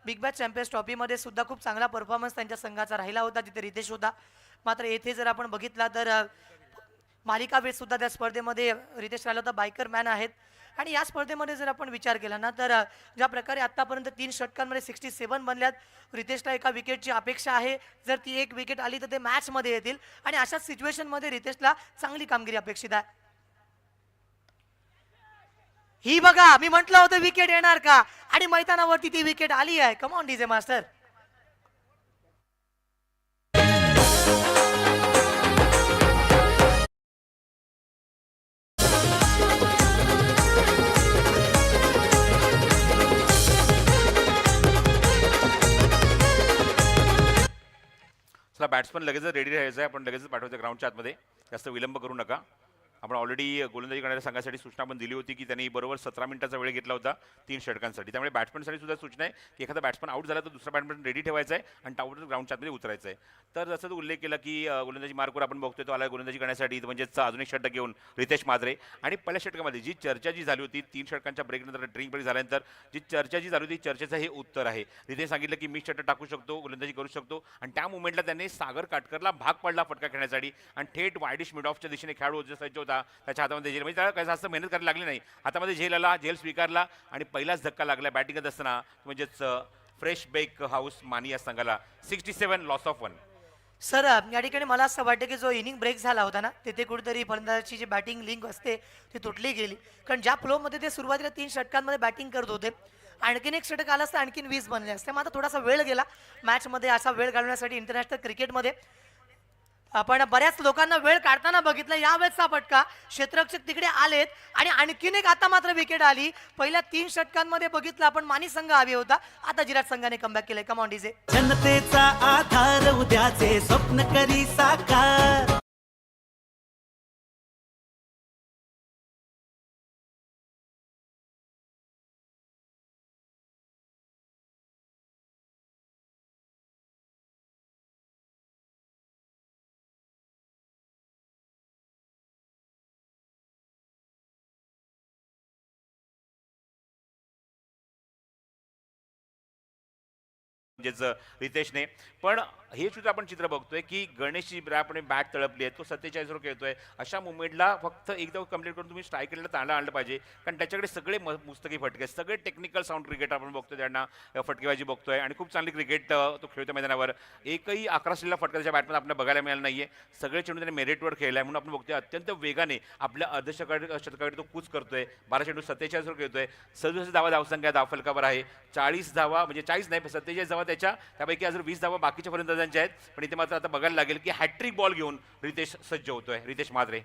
बिग बॅश चॅम्पियन्स ट्रॉफीमध्ये सुद्धा खूप चांगला परफॉर्मन्स त्यांच्या संघाचा राहिला होता. तिथे रितेश होता. मात्र येथे जर आपण बघितला तर मालिकावीर सुद्धा त्या स्पर्धेमध्ये रितेश राहिला होता. बायकर मॅन आहेत आणि या स्पर्धेमध्ये जर आपण विचार केला ना तर ज्या प्रकारे आतापर्यंत 3 षटकांमध्ये 67 बनल्यात. रितेशला एका विकेटची अपेक्षा आहे. जर ती 1 विकेट आली तर ते मॅचमध्ये येतील आणि अशाच सिच्युएशनमध्ये रितेशला चांगली कामगिरी अपेक्षित आहे. ही बघा मी म्हटलं होतं विकेट येणार का आणि मैदानावरती ती विकेट आली आहे. Come on DJ master. चला बॅट्समन लगेच रेडी राहायचं आहे. आपण लगेच पाठवायचं ग्राउंडच्या आतमध्ये, जास्त विलंब करू नका. आपण ऑलरेडी गोलंदाजी करणाऱ्या संघासाठी सूचना पण दिली होती की त्यांनी बरोबर 17 मिनिटाचा वेळ घेतला होता 3 षटकांसाठी. त्यामुळे बॅट्समनसाठी सुद्धा सूचना आहे की एखादा बॅट्समन आउट झाला तर दुसरा बॅट्समन रेडी ठेवायचा आहे आणि टाउट ग्राउंडच्या आतमध्ये उतरायचं आहे. तर जसं तो उल्लेख केला की गोलंदाजी मार्कवर आपण बघतोय तो आला गोलंदाजी करण्यासाठी, म्हणजेच अजून एक षटक घेऊन रितेश म्हात्रे. आणि पहिल्या षटकामध्ये जी चर्चा झाली होती 3 षटकांच्या ब्रेकनंतर ड्रिंक ब्रेक झाल्यानंतर जी चर्चा झाली होती चर्चेचं हे उत्तर आहे. रितेश सांगितलं की मी षटक टाकू शकतो, गोलंदाजी करू शकतो आणि त्या मुवमेंटला त्यांनी सागर काटकरला भाग पडला फटका खेळण्यासाठी आणि थेट वायडिश मिड ऑफच्या दिशेने खेळाडू सज्ज होता. त्याच्या हातामध्ये झेल, म्हणजे त्याला काय जास्त मेहनत करायला लागली नाही. हातामध्ये झेल आला, झेल स्वीकारला आणि पहिलाच धक्का लागला बॅटिंग करत असताना. म्हणजेच फ्रेश बेक हाऊस मानी या संघाला 67 लॉस ऑफ 1. सर या ठिकाणी मला असं वाटतं की जो इनिंग ब्रेक झाला होता ना तिथे कुठेतरी फलंदाजाची जी बॅटिंग लिंक असते ती तुटली गेली. कारण ज्या फ्लोमध्ये ते सुरुवातीला 3 षटकांमध्ये बॅटिंग करत होते आणखीन एक षटक आलं असतं आणखीन 20 बनले असते. मात्र थोडासा वेळ गेला मॅचमध्ये. असा वेळ घालवण्यासाठी इंटरनॅशनल क्रिकेटमध्ये आपण बऱ्याच लोकांना वेळ काढताना बघितलं. यावेळेसचा फटका क्षेत्ररक्षक तिकडे आलेत आणि आणखीन एक आता मात्र विकेट आली. पहिल्या 3 षटकांमध्ये बघितलं आपण मानी संघ हवी होता, आता जिराट संघाने कमबॅक केलंय. Come on DJ. जनतेचा आधार उद्याचे स्वप्न करी साकार. म्हणजेच रितेशने. पण हे सुद्धा आपण चित्र बघतोय की गणेशची आपण बॅट तळपली आहे, तो 47 वर खेळतोय. अशा मुवमेंटला फक्त एकदा कंप्लीट करून तुम्ही स्ट्राईक केलेला तांडा आणलं पाहिजे. कारण त्याच्याकडे सगळे मुस्तकी फटके, सगळे टेक्निकल साऊंड क्रिकेट आपण बघतोय, त्यांना फटकेबाजी बघतोय आणि खूप चांगली क्रिकेट तो खेळतोय मैदानावर. एकही 11 असलेला फटका त्याच्या बॅटमध्ये आपल्याला बघायला मिळाला नाहीये. सगळे चेंडू त्याने मेरिटवर खेळलाय म्हणून आपण बघतोय अत्यंत वेगाने आपल्या अर्धशतकाकडे तो कूच करतोय. 12 चेंडू 47 वर खेळतोय. 67 धावा धावसंख्या धावफलकावर आहे. 40 धावा म्हणजे 40 नाही 47 धावा त्याच्या, त्यापैकी अजून 20 धावा बाकीच्या फलंदाजांच्या आहेत. पण इथे मात्र आता बघायला लागेल की हॅट्रिक बॉल घेऊन रितेश सज्ज होतोय. रितेश म्हात्रे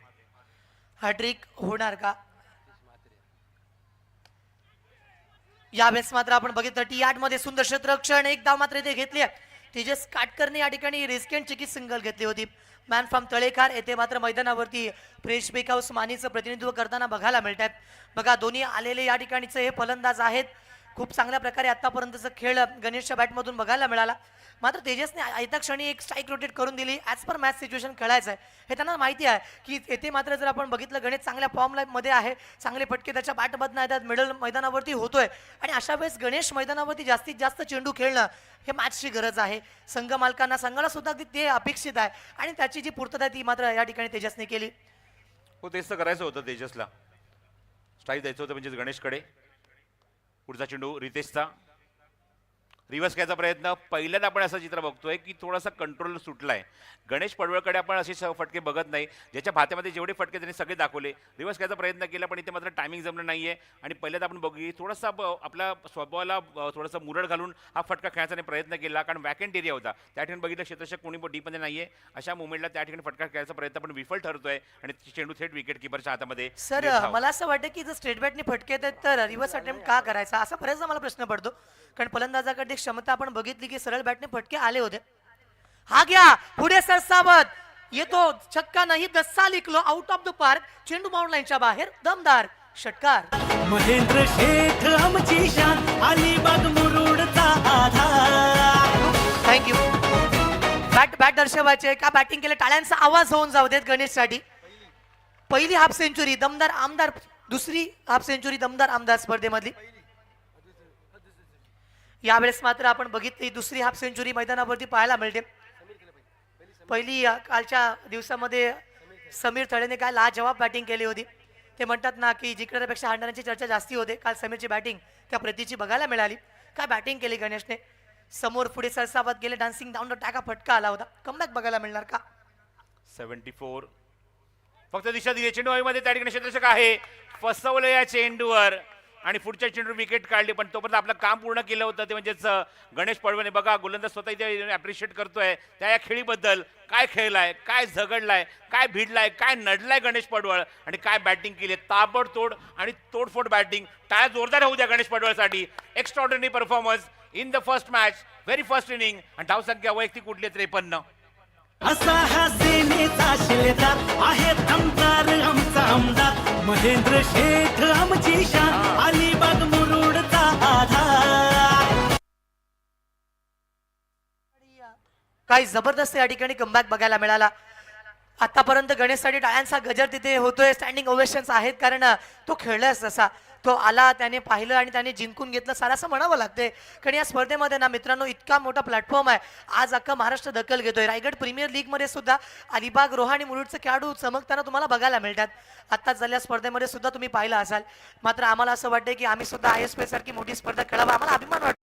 हॅट्रिक होणार का यावेळेस? मात्र आपण बघितलं T8 मध्ये सुंदर क्षेत्ररक्षण, एक धाव मात्र इथे घेतली आहे. तेजस काटकरने या ठिकाणी रिस्क अँड चिकी सिंगल घेतली होती. मॅन फ्रॉम तळेखार येथे मात्र मैदानावरती फ्रेश बेक हाऊस मानीचं प्रतिनिधित्व करताना बघायला मिळतात. बघा दोन्ही आलेले या ठिकाणीचे हे फलंदाज आहेत. खूप चांगल्या प्रकारे आतापर्यंतचा खेळ गणेशच्या बॅटमधून बघायला मिळाला. मात्र तेजसने आयता क्षणी एक स्ट्राईक रोटेट करून दिली. ॲज पर मॅच सिच्युएशन खेळायचं आहे हे त्यांना माहिती आहे की येथे मात्र जर आपण बघितलं गणेश चांगल्या फॉर्ममध्ये आहे. चांगले फटके त्याच्या बॅटमधनं येतात. मिडल मैदानावरती होतोय आणि अशा वेळेस गणेश मैदानावरती जास्तीत जास्त चेंडू खेळणं हे मॅचची गरज आहे. संघ मालकांना संघाला सुद्धा अगदी ते अपेक्षित आहे आणि त्याची जी पूर्तता ती मात्र या ठिकाणी तेजसने केली. हो तेच तर करायचं होतं तेजसला. स्ट्राईक द्यायचं होतं म्हणजे गणेशकडे. पुढचा चेंडू रितेशचा. रिव्हर्स घ्यायचा प्रयत्न. पहिल्यांदा आपण असं चित्र बघतोय की थोडासा कंट्रोल सुटलाय. गणेश पडवळकडे आपण असे फटके बघत नाही. ज्याच्या भात्यामध्ये जेवढे फटके त्यांनी सगळे दाखवले. रिव्हर्स घ्यायचा प्रयत्न केला पण इथे मात्र टायमिंग जमलं नाहीये आणि पहिल्यांदा आपण बघू थोडासा आपला स्वभावाला थोडासा मुरड घालून हा फटका खेळण्याचा प्रयत्न केला कारण वॅकेंट एरिया होता. त्या ठिकाणी बघितलं क्षेत्ररक्षक कोणी डीपमध्ये नाहीये. अशा मुवमेंटला त्या ठिकाणी फटका खेळायचा प्रयत्न पण विफल ठरतोय आणि चेंडू थेट विकेट किपरच्या हातामध्ये. सर मला असं वाटतं की जर स्ट्रेट बॅटने फटके येतात तर रिव्हर्स अटेम्प्ट का करायचा असा बरेचदा मला प्रश्न पडतो. कारण फलंदाजाकडे क्षमता आपण बघितली की सरळ बॅटने फटके आले होते. हा घ्या पुढे सरसावत येतो छक्का नाही दस्सा लिखलो आउट ऑफ द पार्क. चेंडू बाउंड लाईनच्या बाहेर दमदार षटकार. महेंद्र शेठ आमची शान अलिबाग मुरुडचा आधार. थँक्यू. बॅट दर्शवायचे का बॅटिंग केलं टाळ्यांचा आवाज होऊन जाऊ देत गणेशसाठी. पहिली हाफ सेंचुरी दमदार आमदार. दुसरी हाफ सेंचुरी दमदार आमदार स्पर्धेमधली. यावेळेस मात्र आपण बघितली दुसरी हाफ सेंचुरी मैदानावरती पाहायला मिळते. पहिली कालच्या दिवसामध्ये समीर थळेने काय लाजवाब बॅटिंग केली होती. ते म्हणतात ना की जिंकणाऱ्यापेक्षा हारणाऱ्यांची चर्चा जास्ती होते. काल समीरची बॅटिंग त्या प्रतीची बघायला मिळाली. काय बॅटिंग केली गणेशने. समोर पुढे सरसावत गेले. डान्सिंग डाऊन द टाका फटका आला होता. कमबॅक बघायला मिळणार का. 74 फक्त दिशा दिली. चेंडू हवेमध्ये त्या ठिकाणी क्षेत्ररक्षक आहे. फसवलं या चेंडूवर आणि पुढच्या चेंडूवर विकेट काढली पण तोपर्यंत आपलं काम पूर्ण केलं होतं ते म्हणजेच गणेश पडवळने. बघा गोलंदाज स्वतः इथे अप्रिशिएट करतोय त्या या खेळीबद्दल. काय खेळलाय, काय झगडलाय, काय भिडलाय, काय नडलाय गणेश पडवळ आणि काय बॅटिंग केली. ताबडतोड आणि तोडफोड बॅटिंग. टाळ्या जोरदार होऊ द्या गणेश पडवळसाठी. Extraordinary performance in the first match. Very first inning आणि धावसंख्या वैयक्तिक कुठली 53. असा हा सेनेचा शिलेदार आहे दमदार आमचा आमदार. महेंद्र शेठ आमची शान अलिबाग मुरुडचा आधार. काही जबरदस्त या ठिकाणी कमबॅक बघायला मिळाला. आतापर्यंत गणेशसाठी टाळ्यांचा गजर तिथे होतोय. स्टँडिंग ओवेशन्स आहेत कारण तो खेळलाच तसा. तो आला त्याने पाहिलं आणि त्याने जिंकून घेतलं सारं असं म्हणावं लागतंय. कारण या स्पर्धेमध्ये ना मित्रांनो इतका मोठा प्लॅटफॉर्म आहे. आज अख्खा महाराष्ट्र दखल घेतोय. रायगड प्रीमियर लीगमध्ये सुद्धा अलिबाग रोहा आणि मुरुडचे खेळाडू चमकताना तुम्हाला बघायला मिळतात. आत्ताच झालेल्या स्पर्धेमध्ये सुद्धा तुम्ही पाहिलं असाल. मात्र आम्हाला असं वाटतंय की आम्ही सुद्धा ISP सारखी मोठी स्पर्धा खेळावा. आम्हाला अभिमान वाटतो.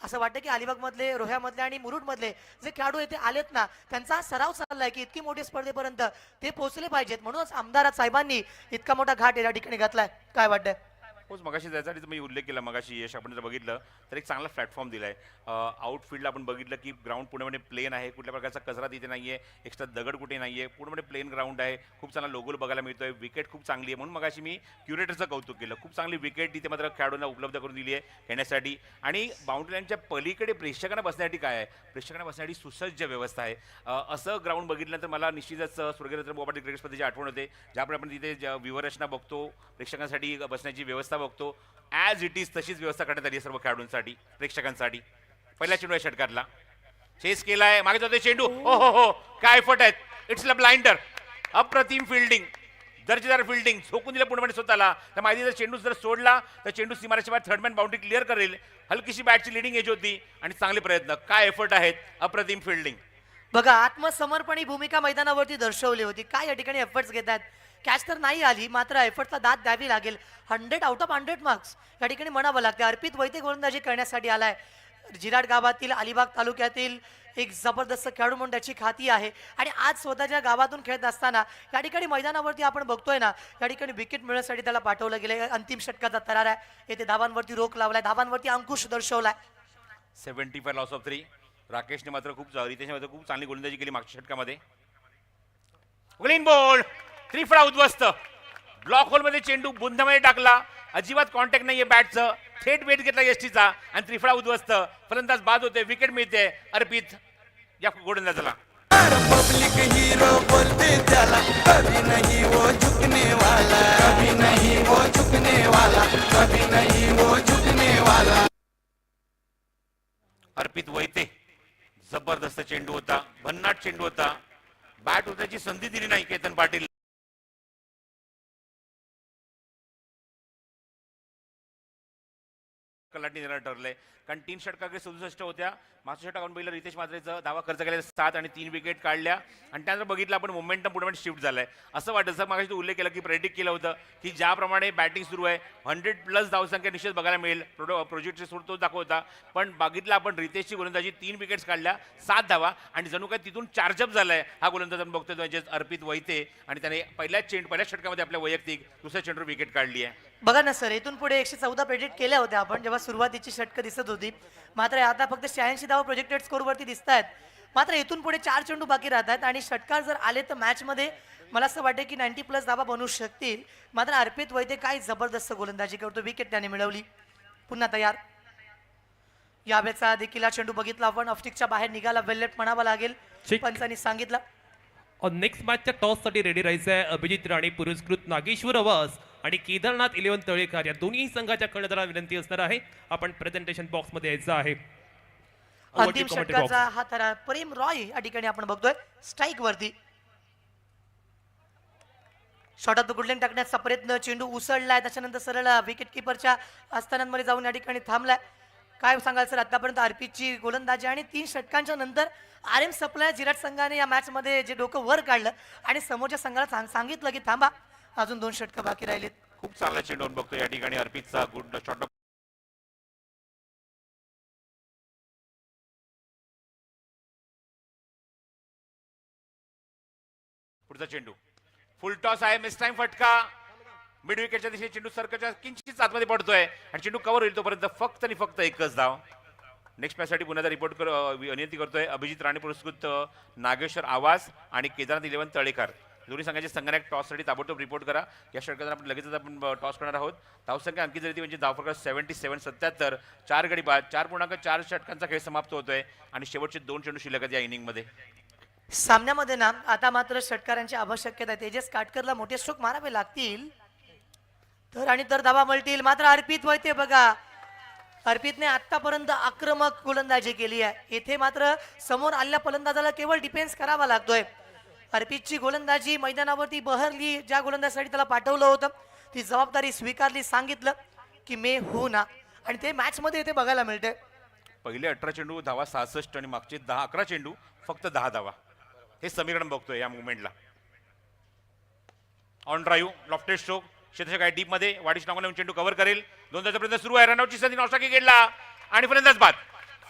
असं वाटतं की अलिबागमधले रोह्यामधले आणि मुरुडमधले जे खेळाडू येथे आलेत ना त्यांचा सराव चाललाय की इतकी मोठी स्पर्धेपर्यंत ते पोहोचले पाहिजेत. म्हणूनच आमदार साहेबांनी इतका मोठा घाट या ठिकाणी घातलाय. काय वाटतंय. होच मगाशी त्यासाठी तुम्ही उल्लेख केला. मगाशी यश आपण जर बघितलं तर एक चांगला प्लॅटफॉर्म दिलाय. आउटफील्डला आपण बघितलं की ग्राउंड पूर्णपणे प्लेन आहे. कुठल्या प्रकारचा कचरा तिथे नाहीये. एक्स्ट्रा दगड कुठे नाहीये. पूर्णपणे प्लेन ग्राउंड आहे. खूप चांगला लोगो बघायला मिळतोय. विकेट खूप चांगली आहे. म्हणून मगाशी मी क्युरेटरचं कौतुक केलं. खूप चांगली विकेट तिथे मात्र खेळाडूंना उपलब्ध करून दिली आहे घेण्यासाठी. आणि बाउंड्री लाईनच्या पलीकडे प्रेक्षकांना बसण्यासाठी काय आहे. प्रेक्षकांना बसण्यासाठी सुसज्ज व्यवस्था आहे. असं ग्राउंड बघितल्यानंतर मला निश्चितच स्वर्गीय रत्न बोबाटे क्रिकेट स्पर्धेची आठवण होते. ज्याप्रमाणे आपण तिथे व्यूव्हररचना बघतो. प्रेक्षकांसाठी बसण्याची व्यवस्था बघतो. ॲज इट इज तशीच व्यवस्था करण्यात आली सर्व खेळाडूंसाठी प्रेक्षकांसाठी. पहिला चेंडू आहे षटकातला. चेस केलाय. मागे जातोय चेंडू. हो काय एफर्ट आहेत. It's a blinder. अप्रतिम फिल्डिंग. दर्जेदार फिल्डिंग. झोकून दिलं पूर्णपणे स्वतःला. त्या माहितीचा चेंडू जर सोडला तर चेंडू सीमारेषेच्या बाहेर थर्डमॅन बाउंड्री क्लिअर करेल. हलकीशी बॅटची लिडिंग एज होती आणि चांगले प्रयत्न. काय एफर्ट आहेत. अप्रतिम फिल्डिंग. बघा आत्मसमर्पणी भूमिका मैदानावरती दर्शवली होती. काय या ठिकाणी एफर्ट्स घेतात. कॅच तर नाही आली मात्र एफर्टला दाद द्यावी लागेल. 100 आउट ऑफ 100 मार्क्स या ठिकाणी म्हणावं लागते. अर्पित वैते गोलंदाजी करण्यासाठी आलाय. जिराड गावातील अलिबाग तालुक्यातील एक जबरदस्त खेळाडू म्हणून त्याची ख्याती आहे आणि आज स्वतःच्या गावातून खेळत असताना या ठिकाणी मैदानावरती आपण बघतोय ना या ठिकाणी विकेट मिळवण्यासाठी त्याला पाठवलं गेलं. अंतिम षटकाचा तरार आहे. येथे धावांवरती रोख लावलाय. धावांवरती अंकुश दर्शवलाय. 75 लॉस ऑफ 3. राकेशने मात्र रितेशने मात्र खूप चांगली गोलंदाजी केली मागच्या षटकामध्ये. क्लीन बॉल, त्रिफळा उद्ध्वस्त. ब्लॉक होलमध्ये चेंडू बुंदामध्ये टाकला, अजिबात कॉन्टॅक्ट नाहीये बॅटचं, थेट वेट घेतला यष्टीचा आणि त्रिफळा उद्ध्वस्त. फलंदाज बाद होते, विकेट मिळते अर्पित या गोलंदाजाला. पब्लिक हीरो बोलते त्याला, कभी नहीं वो झुकने वाला, कभी नहीं वो झुकने वाला, कभी नहीं वो झुकने वाला. अर्पित वैते, जबरदस्त चेंडू होता, भन्नाट चेंडू होता, बॅट होण्याची संधी दिली नाही केतन पाटील. कलाटणी देणार ठरलंय, कारण 3 षटकाकडे 67 होत्या. मागच्या षटकावरून पहिलं रितेश मात्रेचं धावा खर्च केलेल्या 7 आणि 3 विकेट काढल्या. आणि त्यानंतर बघितलं आपण मोमेंटम पुढे शिफ्ट झालाय. असं वाटतं सर, मागाशी तू उल्लेख केला की प्रेडिक्ट केलं होतं की ज्याप्रमाणे बॅटिंग सुरू आहे 100+ धावसंख्या निश्चित बघायला मिळेल. प्रोजेक्टचे सुरू तो दाखवता, पण बघितलं आपण रितेशची गोलंदाजी 3 विकेट्स काढल्या, 7 धावा आणि जणू काय तिथून चार्जअप झालाय हा गोलंदाज आपण बघतोय म्हणजेच अर्पित वैते. आणि त्याने पहिल्या षटकामध्ये आपल्या वैयक्तिक दुसऱ्या चेंडूवर विकेट काढली आहे. बघा ना सर, इथून पुढे 114 प्रेडिक्ट केल्या होत्या आपण जेव्हा सुरुवातीची षटकं दिसत होती. मात्र आता फक्त 86 धावा प्रोजेक्टेड स्कोरवरती दिसत आहेत. मात्र इथून पुढे 4 चेंडू बाकी राहतात आणि षटकार जर आले तर मॅचमध्ये मला असं वाटतं की 90+ धावा बनवू शकतील. मात्र अर्पित वैते काय जबरदस्त गोलंदाजी करतो, विकेट त्याने मिळवली. पुन्हा तयार. यावेळेचा देखील हा चेंडू बघितला आपण, ऑफस्टिकच्या बाहेर निघाला, वेल्लेट म्हणावा लागेल, ठीक. पंचांनी सांगितलं. नेक्स्ट मॅचच्या टॉससाठी रेडी राहायचं आहे अभिजित राणे पुरस्कृत नागेश्वर आवास आणि केदारनाथ 11 तळेकर या दोन्ही संघाच्या कर्णधारांना विनंती असणार आहे आपण प्रेझेंटेशन बॉक्स मध्ये यायचं आहे. अंतिम षटकाचा हा थरा प्रेम रॉय या ठिकाणी आपण बघतोय स्ट्राईक वरती. शॉटात गुडलेन टाकण्याचा प्रयत्न, चेंडू उसळलाय, त्याच्यानंतर सरळ विकेट किपरच्या आस्थानांमध्ये जाऊन या ठिकाणी थांबलाय. काय सांगाल सर, आतापर्यंत अर्पितची गोलंदाजी आणि 3 षटकांच्या नंतर RM सप्लाय जिराट संघाने या मॅच मध्ये जे डोकं वर काढलं आणि समोरच्या संघाला सांगितलं की थांबा, अजून 2 षटकं बाकी राहिलेत. खूप चांगला चेंडू बघतो या ठिकाणी अर्पितचा गुड शॉट. पुढचा चेंडू फुल टॉस आहे, मिस टाइम फटका. मिड विकेटच्या दिशेने चेंडू सरकच्या किंचित आतमध्ये पडतोय आणि चेंडू कव्हर होईल तोपर्यंत फक्त आणि फक्त एकच धाव. नेक्स्ट मॅचसाठी पुन्हा रिपोर्ट विनंती करतोय अभिजित राणे पुरस्कृत नागेश्वर आवास आणि केदारनाथ 11 तळेकर दोन्ही संघाचे संघाने टॉससाठी ताबडतोब रिपोर्ट करा. या षटकात आपण लगेचच आपण टॉस करणार आहोत. धावसंख्या अंकित झाली ती म्हणजे धावफरक 77-77. 4 गडी बाद, 4.4 षटकांचा खेळ समाप्त होतोय आणि शेवटचे 2 चेंडू शिल्लक आहेत या इनिंगमध्ये. सामन्यामध्ये ना आता मात्र षटकारांची आवश्यकता आहे. तेजस काटकरला मोठे स्ट्रोक मारावे लागतील तर आणि तर धावा मिळतील. मात्र अर्पित वैते बघा, अर्पितने आतापर्यंत आक्रमक गोलंदाजी केली आहे. येथे मात्र समोर आलेल्या फलंदाजाला केवळ डिफेन्स करावा लागतोय. अर्पितची गोलंदाजी मैदानावरती बहरली, ज्या गोलंदाजीसाठी त्याला पाठवलं होतं ती जबाबदारी स्वीकारली, सांगितलं की मे हो ना, आणि ते मॅच मध्ये इथे बघायला मिळते. पहिले 18 चेंडू धावा 66 आणि मागचे 11 चेंडू फक्त 10 धावा. हे समीकरण बघतोय या मुवमेंटला. ऑन ड्राईव्ह लॉफ्टेड स्ट्रोक क्षेत्राच्या काय डीप मध्ये वाढीश नावाने चेंडू कव्हर करेल. 2 धावाचा प्रयत्न सुरू आहे, रनआउटची संधी नॉस्टाकी गेला आणि फलंदाज बाद.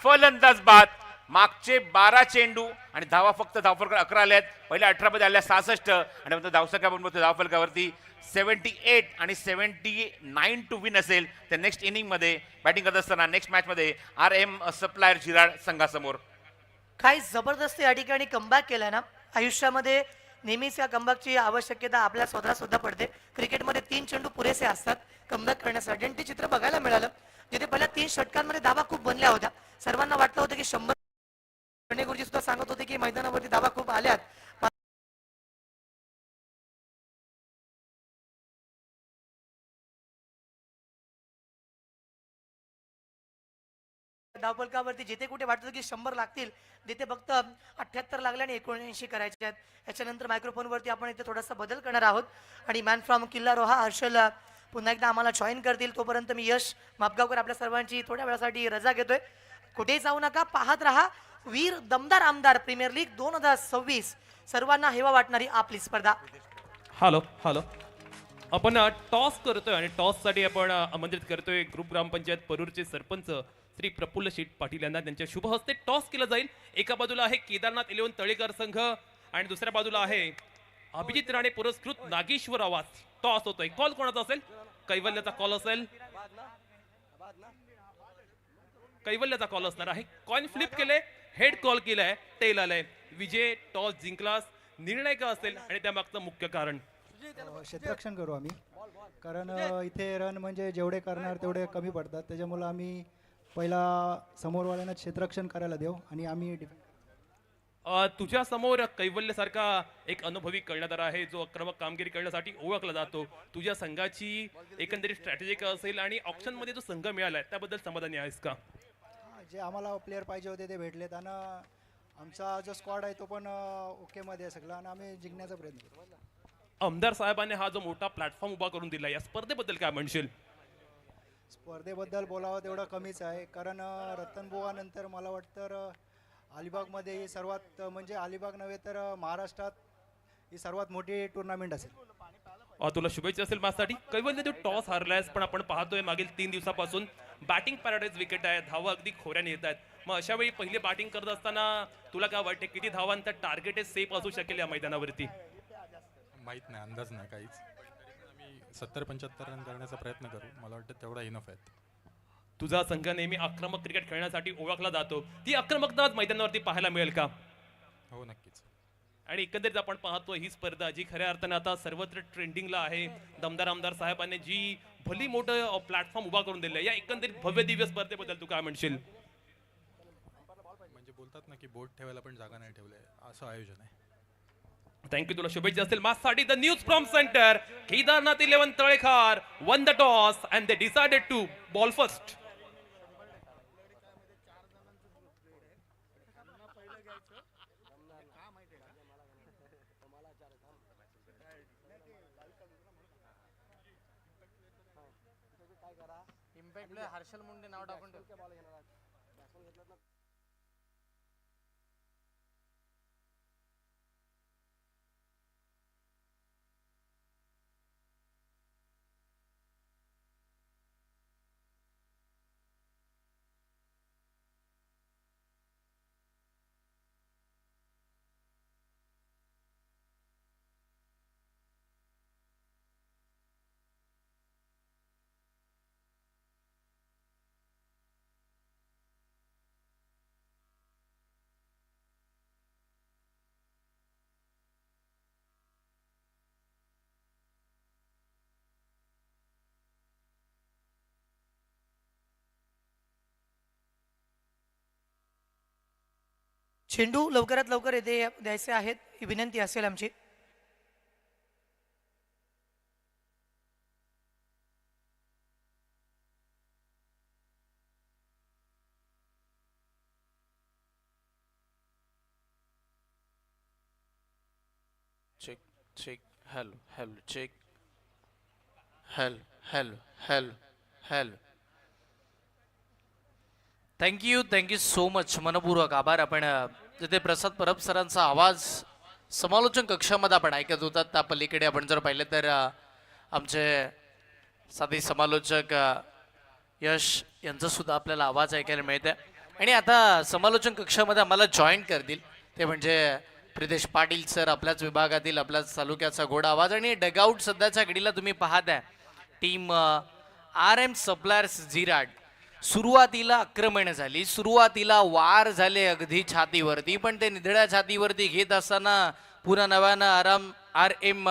फलंदाज बाद. मागचे 12 चेंडू आणि धावा फक्त धावफलक 11 आल्या आहेत. पहिल्या 18 मध्ये आल्या 66 आणि नंतर धावसंख्या आपण बघतो धावफलकावरती 78 आणि 79 टू विन असेल तर नेक्स्ट इनिंग मध्ये बॅटिंग करत असताना नेक्स्ट मॅच मध्ये RM सप्लायर जिराड संघासमोर. काय जबरदस्त या ठिकाणी कमबॅक केलाय ना. आयुष्यामध्ये नेहमीच या कमबॅकची आवश्यकता आपल्या स्वतःला सुद्धा पडते. क्रिकेटमध्ये 3 चेंडू पुरेसे असतात कमबॅक करण्यासाठी आणि ते चित्र बघायला मिळालं जिथे पहिल्या 3 षटकांमध्ये धावा खूप बनल्या होत्या. सर्वांना वाटलं होतं की 100 गुरुजी सुद्धा सांगत होते की मैदानावरती धावा खूप आल्यात. धावफलकावरती जिथे कुठे वाटतं की 100 लागतील तिथे फक्त 78 लागले आणि 79 करायचे आहेत. याच्यानंतर मायक्रोफोनवरती आपण इथे थोडासा बदल करणार आहोत आणि मॅन फ्रॉम किल्ला रोहा हर्षल पुन्हा एकदा आम्हाला जॉईन करतील. तोपर्यंत मी यश मापगावकर आपल्या सर्वांची थोड्या वेळासाठी रजा घेतोय. कुठेही जाऊ नका, पाहत रहा वीर दमदार आमदार प्रीमियर लीग 2026. सर्वांना हेवा वाटणारी आपली स्पर्धा. हॅलो हॅलो, आपण टॉस करतोय आणि टॉससाठी आपण आमंत्रित करतोय ग्रुप ग्रामपंचायत परूरचे सरपंच श्री प्रफुल्ल शेठ पाटील यांना. त्यांच्या शुभ हस्ते टॉस केला जाईल. एका बाजूला आहे केदारनाथ 11 तळेकर संघ आणि दुसऱ्या बाजूला आहे अभिजित राणे पुरस्कृत नागेश्वर आवास. टॉस होतोय. कॉल कोणाचा असेल? कैवल्याचा कॉल असेल. कैवल्याचा कॉल असणार आहे. कॉइन फ्लिप केले, हेड कॉल केलाय, टेल आलाय. विजय टॉस जिंकलास निर्णय का असेल आणि त्यामागचं मुख्य कारण? क्षेत्ररक्षण करू आम्ही, कारण इथे रन म्हणजे जेवढे करणार तेवढे कमी पडतात, त्याच्यामुळं आम्ही पहिला समोरवाल्यांना क्षेत्ररक्षण करायला देऊ आणि आम्ही तुझ्या समोर कैवल्यसारखा एक अनुभवी कर्णधार आहे जो आक्रमक कामगिरी करण्यासाठी ओळखला जातो. तुझ्या संघाची एकंदरीत स्ट्रॅटेजी काय असेल आणि ऑप्शन मध्ये जो संघ मिळालाय त्याबद्दल समाधानी आहेस का? जे आम्हाला प्लेअर पाहिजे होते ते भेटलेत आणि आमचा जो स्क्वॉड आहे तो पण ओकेमध्ये आहे सगळा आणि आम्ही जिंकण्याचा प्रयत्न करू. आमदार साहेबांनी हा जो मोठा प्लॅटफॉर्म उभा करून दिला, या स्पर्धेबद्दल काय म्हणशील? स्पर्धेबद्दल बोलावं तेवढं कमीच आहे, कारण रतनबुवानंतर मला वाटतं अलिबागमध्ये ही सर्वात म्हणजे अलिबाग नव्हे तर महाराष्ट्रात ही सर्वात मोठी टुर्नामेंट असेल. तुला शुभेच्छा असेल माझ्यासाठी. कैवल्य तू टॉस हारलायस, पण आपण पाहतोय मागील 3 दिवसापासून बॅटिंग पॅराडाईज विकेट आहे, धावा अगदी खोऱ्याने येत आहेत. मग अशा वेळी पहिले बॅटिंग करत असताना तुला काय वाटते किती धावांचा टार्गेट सेफ असू शकेल या मैदानावरती? माहीत नाही, अंदाज नाही काहीच. आम्ही 70-75 रन करण्याचा प्रयत्न करू, मला वाटतं तेवढा इनफ आहेत. तुझा संघ नेहमी आक्रमक क्रिकेट खेळण्यासाठी ओळखला जातो, ती आक्रमकता आज मैदानावरती पाहायला मिळेल का? हो नक्कीच. आणि एकंदरीत आपण पाहतो ही स्पर्धा जी खऱ्या अर्थाने आता सर्वत्र ट्रेंडिंगला आहे. दमदार आमदार साहेबांनी जी भली मोठं प्लॅटफॉर्म उभा करून दिलं, या एकंदरीत भव्य दिव्य स्पर्धेबद्दल तू काय म्हणशील? म्हणजे बोलतात ना की बोट ठेवायला पण जागा नाही ठेवले, असं आयोजन आहे. थँक्यू, तुला शुभेच्छा असतील माझ्यासाठी. The news from centre, Kedarnath 11 Talekhar won the toss and they decided to bowl first. Harshal Munde नाव टाकून चेंडू लवकरात लवकर येते द्यायचे आहेत ही विनंती असेल आमची. check check hello hello check hello hello hello hello thank you so much. मनपूर्वक आभार. आपण तिथे प्रसाद परब सरांचा आवाज समालोचन कक्षामध्ये आपण ऐकत होतात. त्या पलीकडे आपण जर पाहिलं तर आमचे साधी समालोचक यश यांचा सुद्धा आपल्याला आवाज ऐकायला मिळते. आणि आता समालोचन कक्षामध्ये आम्हाला जॉईन करतील ते म्हणजे प्रितेश पाटील सर, आपल्याच विभागातील आपल्याच तालुक्याचा गोडा आवाज. आणि डगआउट सध्याच्या घडीला तुम्ही पाहत आहे टीम RM सप्लायर्स झिराड. सुरुवातीला आक्रमण झाली, सुरुवातीला वार झाले अगदी छातीवरती, पण ते निधड्या छातीवरती घेत असताना पुन्हा नव्यानं RM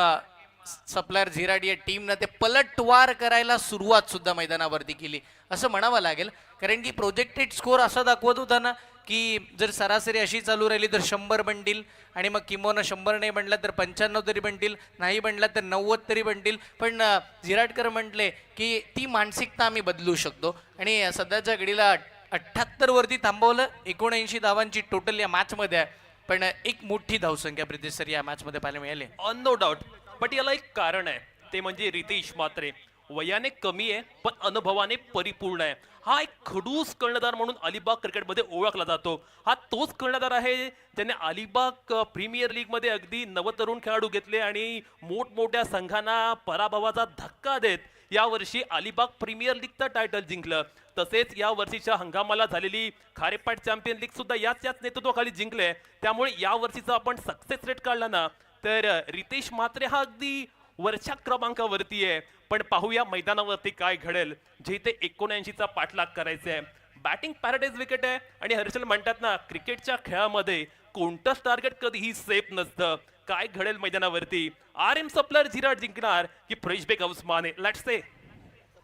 सप्लायर झिराड या टीमनं ते पलटवार करायला सुरुवात सुद्धा मैदानावरती केली असं म्हणावं लागेल. कारण की प्रोजेक्टेड स्कोर असा दाखवत होता ना की जर सरासरी अशी चालू राहिली तर 100 बनतील आणि मग किंवा 100 नाही बनला तर 95 तरी बनतील, नाही बनला तर 90 तरी बनतील. पण झिराडकर म्हटले की ती मानसिकता आम्ही बदलू शकतो आणि सध्याच्या घडीला 78 वरती थांबवलं. 79 धावांची टोटल या मॅचमध्ये आहे, पण एक मोठी धावसंख्या प्रितेश सर या मॅचमध्ये पाहायला मिळाली. No doubt. पण याला एक कारण आहे, ते म्हणजे रितेश म्हात्रे. वयाने कमी आहे पण अनुभवाने परिपूर्ण आहे. हा एक खडूस कर्णधार म्हणून अलिबाग क्रिकेटमध्ये ओळखला जातो. हा तोच कर्णधार आहे ज्याने अलिबाग प्रीमियर लीग मध्ये अगदी नवतरुण खेळाडू घेतले आणि मोठमोठ्या संघांना पराभवाचा धक्का देत यावर्षी अलिबाग प्रीमियर लीगचं टायटल जिंकलं. तसेच या वर्षीच्या हंगामाला झालेली खारेपाट चॅम्पियन लीग सुद्धा याच नेतृत्वाखाली जिंकले. त्यामुळे या वर्षीचा आपण सक्सेस रेट काढला ना तर रितेश म्हात्रे हा अगदी वरच्या क्रमांकावरती आहे. पण पाहूया मैदानावरती काय घडेल, जे ते 79चा पाठलाग करायचे आहे. बॅटिंग पॅराडाईज विकेट आहे आणि हर्षल म्हणतात ना क्रिकेटच्या खेळामध्ये कोणतंच टार्गेट कधीही सेफ नसतं. काय घडेल मैदानावरती. आर एम सप्लायर झिराट जिंकणार की Freshbake house Mane. Let's say.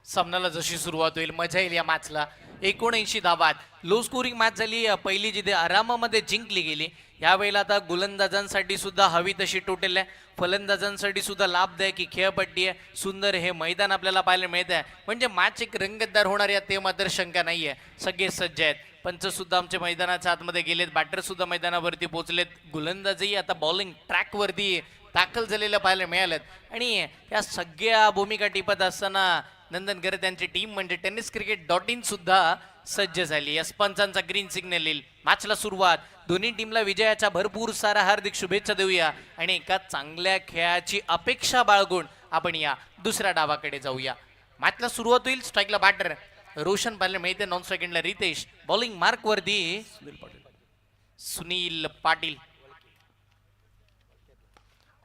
सामन्याला जशी सुरुवात होईल मजा येईल या मॅचला. 79 धावात लो स्कोरिंग मॅच झाली. पहिली जिथे आरामामध्ये जिंकली गेली. यावेळेला आता गोलंदाजांसाठी सुद्धा हवी तशी टोटल आहे. फलंदाजांसाठी सुद्धा लाभदायक ही खेळपट्टी आहे. सुंदर हे मैदान आपल्याला पाहायला मिळत आहे. म्हणजे मॅच एक रंगतदार होणार आहे ते मात्र शंका नाही आहे. सगळे सज्ज आहेत. पंच सुद्धा आमच्या मैदानाच्या आतमध्ये गेलेत. बॅटर सुद्धा मैदानावरती पोहोचलेत. गोलंदाजही आता बॉलिंग ट्रॅकवरती दाखल झालेल्या पाहायला मिळाल्यात. आणि या सगळ्या भूमिका टिपत असताना नंदनकर त्यांची टीम म्हणजे tenniscricket.in सुद्धा सज्ज झाली. या पंचांचा ग्रीन सिग्नल येईल. मॅचला सुरुवात. दोन्ही टीमला विजयाच्या भरपूर सारा हार्दिक शुभेच्छा देऊया आणि एका चांगल्या खेळाची अपेक्षा बाळगून आपण या दुसऱ्या डावाकडे जाऊया. मॅचला सुरुवात होईल. स्ट्राईकला बॅटर रोशन पाहिलं मिळते. नॉन सेकंडला रितेश. बॉलिंग मार्क वरती सुनील पाटील.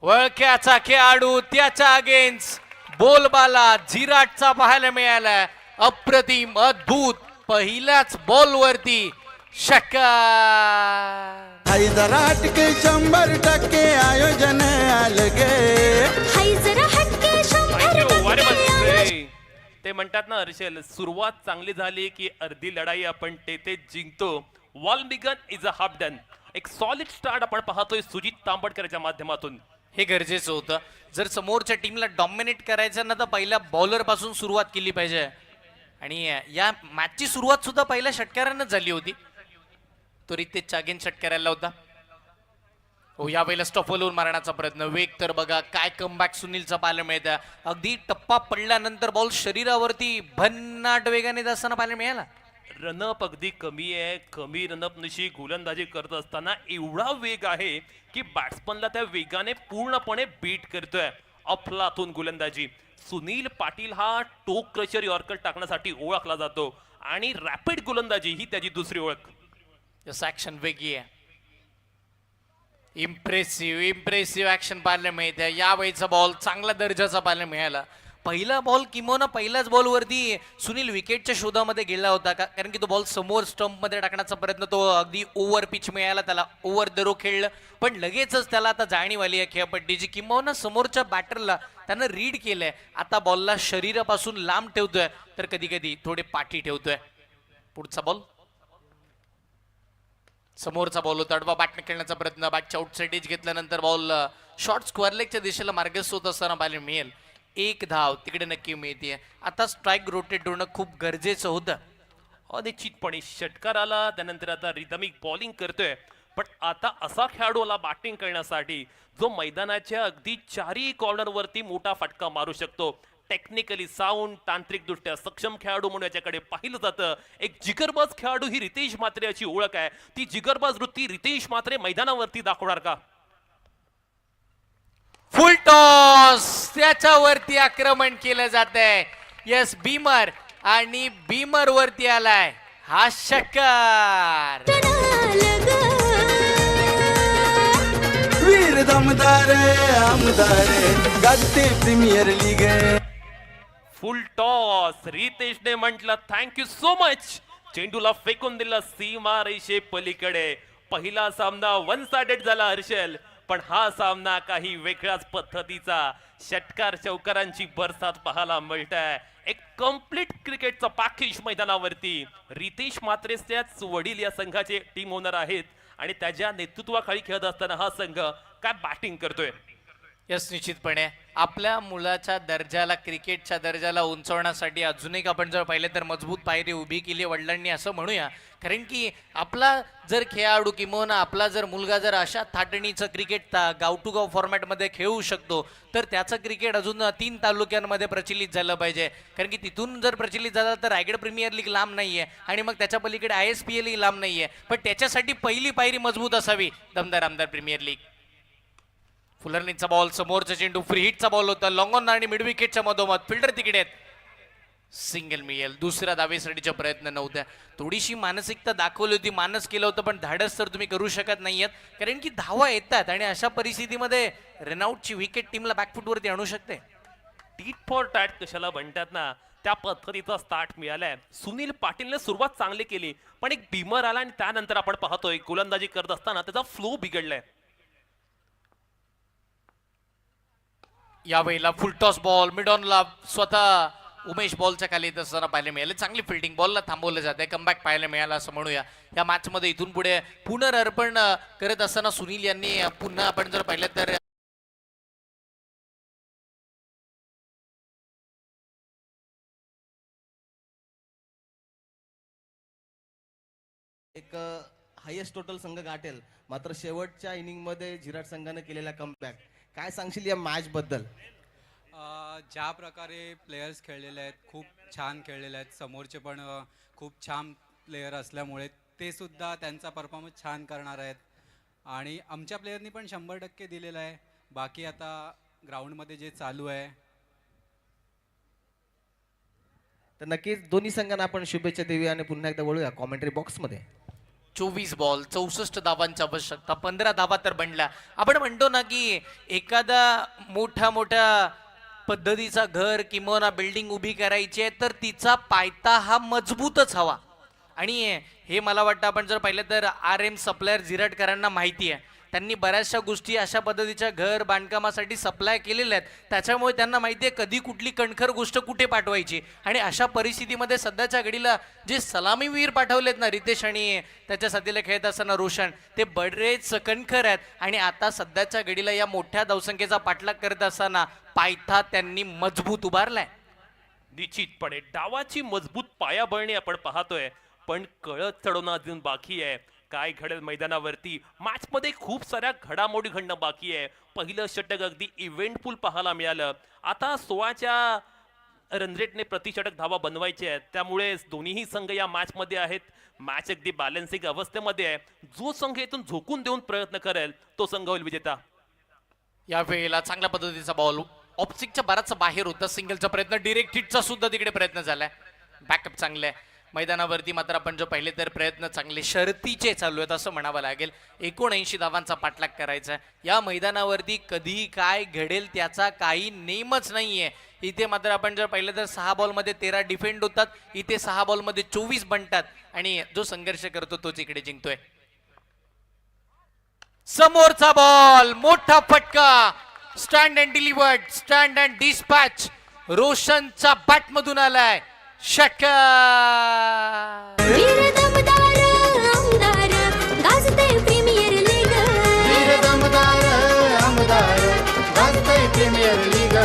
वळख्याचा खेळाडू त्याच्या अगेन्स्ट बोलबाला झिराटचा पाहायला मिळाला. अप्रतिम अद्भुत पहिल्याच बॉल वरती षटकार. आई जरा हटके 100% आयोजन अलगे. हाय जरा हटके 100% ते म्हणतात ना हर्षल, सुरुवात चांगली झाली की अर्धी लढाई आपण तेथे जिंकतो. Well begun is a half done. एक सॉलिड स्टार्ट आपण पाहतोय सुजित तांबडकरच्या माध्यमातून. हे गरजेचं होतं. जर समोरच्या टीमला डॉमिनेट करायचं ना तर पहिल्या बॉलर पासून सुरुवात केली पाहिजे. आणि या मॅचची सुरुवात सुद्धा पहिल्या षटकारानं झाली होती. तो रितेश चागेन षटकाराला होता. हो या वेळेला स्टॉपवरून मारण्याचा प्रयत्न. वेग तर बघा काय कमबॅक सुनीलचा पाहायला मिळतं. अगदी टप्पा पडल्यानंतर बॉल शरीरावरती भन्नाट वेगाने जाताना पाहायला मिळाला. रनअप अगदी कमी आहे. कमी रनअप नशी गोलंदाजी करत असताना एवढा वेग आहे की बॅट्समनला त्या वेगाने पूर्णपणे बीट करतोय. अफलातून गोलंदाजी. सुनील पाटील हा टोक क्रशर यॉर्कर टाकण्यासाठी ओळखला जातो आणि रॅपिड गोलंदाजी ही त्याची दुसरी ओळख. ऍक्शन वेगळी आहे. इम्प्रेसिव्ह ऍक्शन पाहायला मिळते. यावेळीचा बॉल चांगला दर्जाचा पाहायला मिळाला. पहिला बॉल किंवा पहिल्याच बॉलवरती सुनील विकेटच्या शोधामध्ये गेला होता का, कारण की तो बॉल समोर स्टंपमध्ये टाकण्याचा प्रयत्न तो अगदी ओव्हर पिच मिळाला त्याला. ओव्हर द रो खेळलं पण लगेचच त्याला आता जाणीव आली आहे खेळपट्टीची. किंवा समोरच्या बॅटरला त्यानं रीड केलंय. आता बॉलला शरीरापासून लांब ठेवतोय तर कधी कधी थोडे पाठी ठेवतोय. पुढचा बॉल समोरचा बॉल होता. अडवा बॅटने खेळण्याचा प्रयत्न. बॅटच्या आउटसाइड एज घेतल्यानंतर बॉल शॉर्ट स्क्वेअर लेगच्या दिशेला मार्गस्थ होत असताना पाहायला मिळेल. एक धाव तिकडे नक्की मिळते. आता स्ट्राईक रोटेट होणं खूप गरजेचं होतं. अनिश्चितपणे षटकार आला. त्यानंतर आता रिदमिक बॉलिंग करतोय. पण आता असा खेळाडू आला बॅटिंग करण्यासाठी जो मैदानाच्या अगदी चारही कॉर्नरवरती मोठा फटका मारू शकतो. टेक्निकली साऊंड, तांत्रिकदृष्ट्या सक्षम खेळाडू म्हणून याच्याकडे पाहिलं जातं. एक जिगरबाज खेळाडू ही रितेश म्हात्रे याची ओळख आहे. ती जिगरबाज वृत्ती रितेश म्हात्रे मैदानावरती दाखवणार का? फुल टॉस. त्याच्यावरती आक्रमण केलं जात आहे. यस बीमर आणि बीमर वरती आलाय हा षटकार. वीर दमदार आमदार गाजते प्रीमियर लीग. Full toss. रितेशने म्हटलं थँक्यू सो मच. चेंडूला फेकून दिला सीमा रेषे पलीकडे. पहिला सामना वन साइडेड झाला हर्षल, पण हा सामना काही वेगळ्याच पद्धतीचा. षटकार चौकारांची बरसात पाहायला मिळतंय. एक कम्प्लीट क्रिकेटचा पॅकेज मैदानावरती. रितेश म्हात्रेच्याच वडील या संघाचे टीम ओनर आहेत आणि त्याच्या नेतृत्वाखाली खेळत असताना हा संघ काय बॅटिंग करतोय. यस निश्चितपणे आपल्या मुलाच्या दर्जाला, क्रिकेटच्या दर्जाला उंचवण्यासाठी अजून एक आपण जर पाहिलं तर मजबूत पायरी उभी केली वडिलांनी असं म्हणूया. कारण की आपला जर खेळाडू किंवा आपला जर मुलगा जर अशा थाटणीचं क्रिकेट गाव टू गाव फॉर्मॅटमध्ये खेळू शकतो तर त्याचं क्रिकेट अजून 3 तालुक्यांमध्ये प्रचलित झालं पाहिजे. कारण की तिथून जर प्रचलित झालं तर रायगड प्रीमियर लीग लांब नाहीये आणि मग त्याच्या पलीकडे ISPL ही लांब नाहीये. पण त्याच्यासाठी पहिली पायरी मजबूत असावी दमदार आमदार प्रीमियर लीग. फुलरनीचा बॉल. समोरचा चेंडू फ्री हिटचा बॉल होता. लॉंग ऑन आणि मिड विकेटच्या मधोमध फिल्डर तिकडे आहेत. सिंगल मिळेल. दुसऱ्या धावेसाठीचा प्रयत्न नव्हत्या. थोडीशी मानसिकता दाखवली होती, मानस केलं होतं, पण धाडस तर तुम्ही करू शकत नाहीयेत कारण की धावा येतात आणि अशा परिस्थितीमध्ये रनआउटची विकेट टीमला बॅकफुटवरती आणू शकते. टीट फॉर टॅट कशाला म्हणतात ना त्या पद्धतीचा स्टार्ट मिळालाय. सुनील पाटीलने सुरुवात चांगली केली पण एक बीमर आला आणि त्यानंतर आपण पाहतोय गोलंदाजी करत असताना त्याचा फ्लो बिघडलाय. यावेळेला फुल टॉस बॉल मिड ऑनला स्वतः उमेश बॉलच्या खाली येत असताना पाहायला मिळाले. चांगली फिल्डिंग, बॉलला थांबवलं जाते, कमबॅक पाहायला मिळाला असं म्हणूया. या मॅचमध्ये इथून पुढे पुनर्अर्पण करत असताना सुनील यांनी पुन्हा आपण जर पाहिलं तर एक हायेस्ट टोटल संघ गाठेल, मात्र शेवटच्या इनिंगमध्ये झिराट संघाने केलेला कमबॅक, काय सांगशील या मॅच बद्दल? ज्या प्रकारे प्लेयर्स खेळलेले आहेत, खूप छान खेळलेले आहेत. समोरचे पण खूप छान प्लेयर असल्यामुळे ते सुद्धा त्यांचा परफॉर्मन्स छान करणार आहेत. आणि आमच्या प्लेयरनी पण 100% दिलेलं आहे. बाकी आता ग्राउंडमध्ये जे चालू आहे. तर नक्कीच दोन्ही संघांना आपण शुभेच्छा देऊया आणि पुन्हा एकदा वळूया कॉमेंट्री बॉक्समध्ये. 24 बॉल 64 धावांची आवश्यकता, 15 धावा तर बनल्या. आपण म्हणतो ना की एखादा मोठ्या पद्धतीचा घर किंवा बिल्डिंग उभी करायची आहे तर तिचा पायथा हा मजबूतच हवा. आणि हे मला वाटतं आपण जर पाहिलं तर RM सप्लायर झिरटकरांना माहिती आहे. त्यांनी बऱ्याचशा गोष्टी अशा पद्धतीच्या घर बांधकामासाठी सप्लाय केलेल्या आहेत. त्याच्यामुळे त्यांना माहिती आहे कधी कुठली कणखर गोष्ट कुठे पाठवायची. आणि अशा परिस्थितीमध्ये सध्याच्या घडीला जे सलामीवीर पाठवलेत ना, रितेश आणि त्याच्या साथीला खेळत असताना रोशन, ते बरेच कणखर आहेत. आणि आता सध्याच्या घडीला या मोठ्या धावसंख्येचा पाठलाग करत असताना पायथा त्यांनी मजबूत उभारलाय. निश्चितपणे डावाची मजबूत पायाभरणी आपण पाहतोय, पण कळत चढवणं अजून बाकी आहे. काय घडेल मैदानावरती, मॅच मध्ये खूप साऱ्या घडामोडी घडणं बाकी आहे. पहिलं षटक अगदी इव्हेंटफुल पाहायला मिळालं. आता 16च्या रनरेटने प्रतिषटक धावा बनवायचे आहेत, त्यामुळे दोन्हीही संघ या मॅच मध्ये आहेत. मॅच अगदी बॅलन्सिंग अवस्थेमध्ये आहे. जो संघ इथून झोकून देऊन प्रयत्न करेल तो संघ होईल विजेता. या वेळेला चांगल्या पद्धतीचा बॉल ऑप्सिकच्या बराचसा बाहेर होता. सिंगलचा प्रयत्न, डिरेक्ट हिटचा सुद्धा तिकडे प्रयत्न झालाय. बॅकअप चांगले आहे. मैदानावरती मात्र आपण जो पाहिले तर प्रयत्न चांगले शर्तीचे चालू आहेत असं म्हणावं लागेल. 79 धावांचा पाठलाग करायचा. या मैदानावरती कधी काय घडेल त्याचा काही नेमच नाहीये. इथे मात्र आपण जर पाहिलं तर 6 बॉलमध्ये 13 डिफेंड होतात, इथे 6 बॉलमध्ये 24 बनतात. आणि जो संघर्ष करतो तोच इकडे जिंकतोय. समोरचा बॉल, मोठा फटका, stand and delivered, stand and dispatch रोशनच्या बॅट मधून आलाय. षटकार. वीर दमदार आमदार गाजते प्रीमियर लीग. वीर दमदार आमदार गाजतंय प्रीमियर लीग.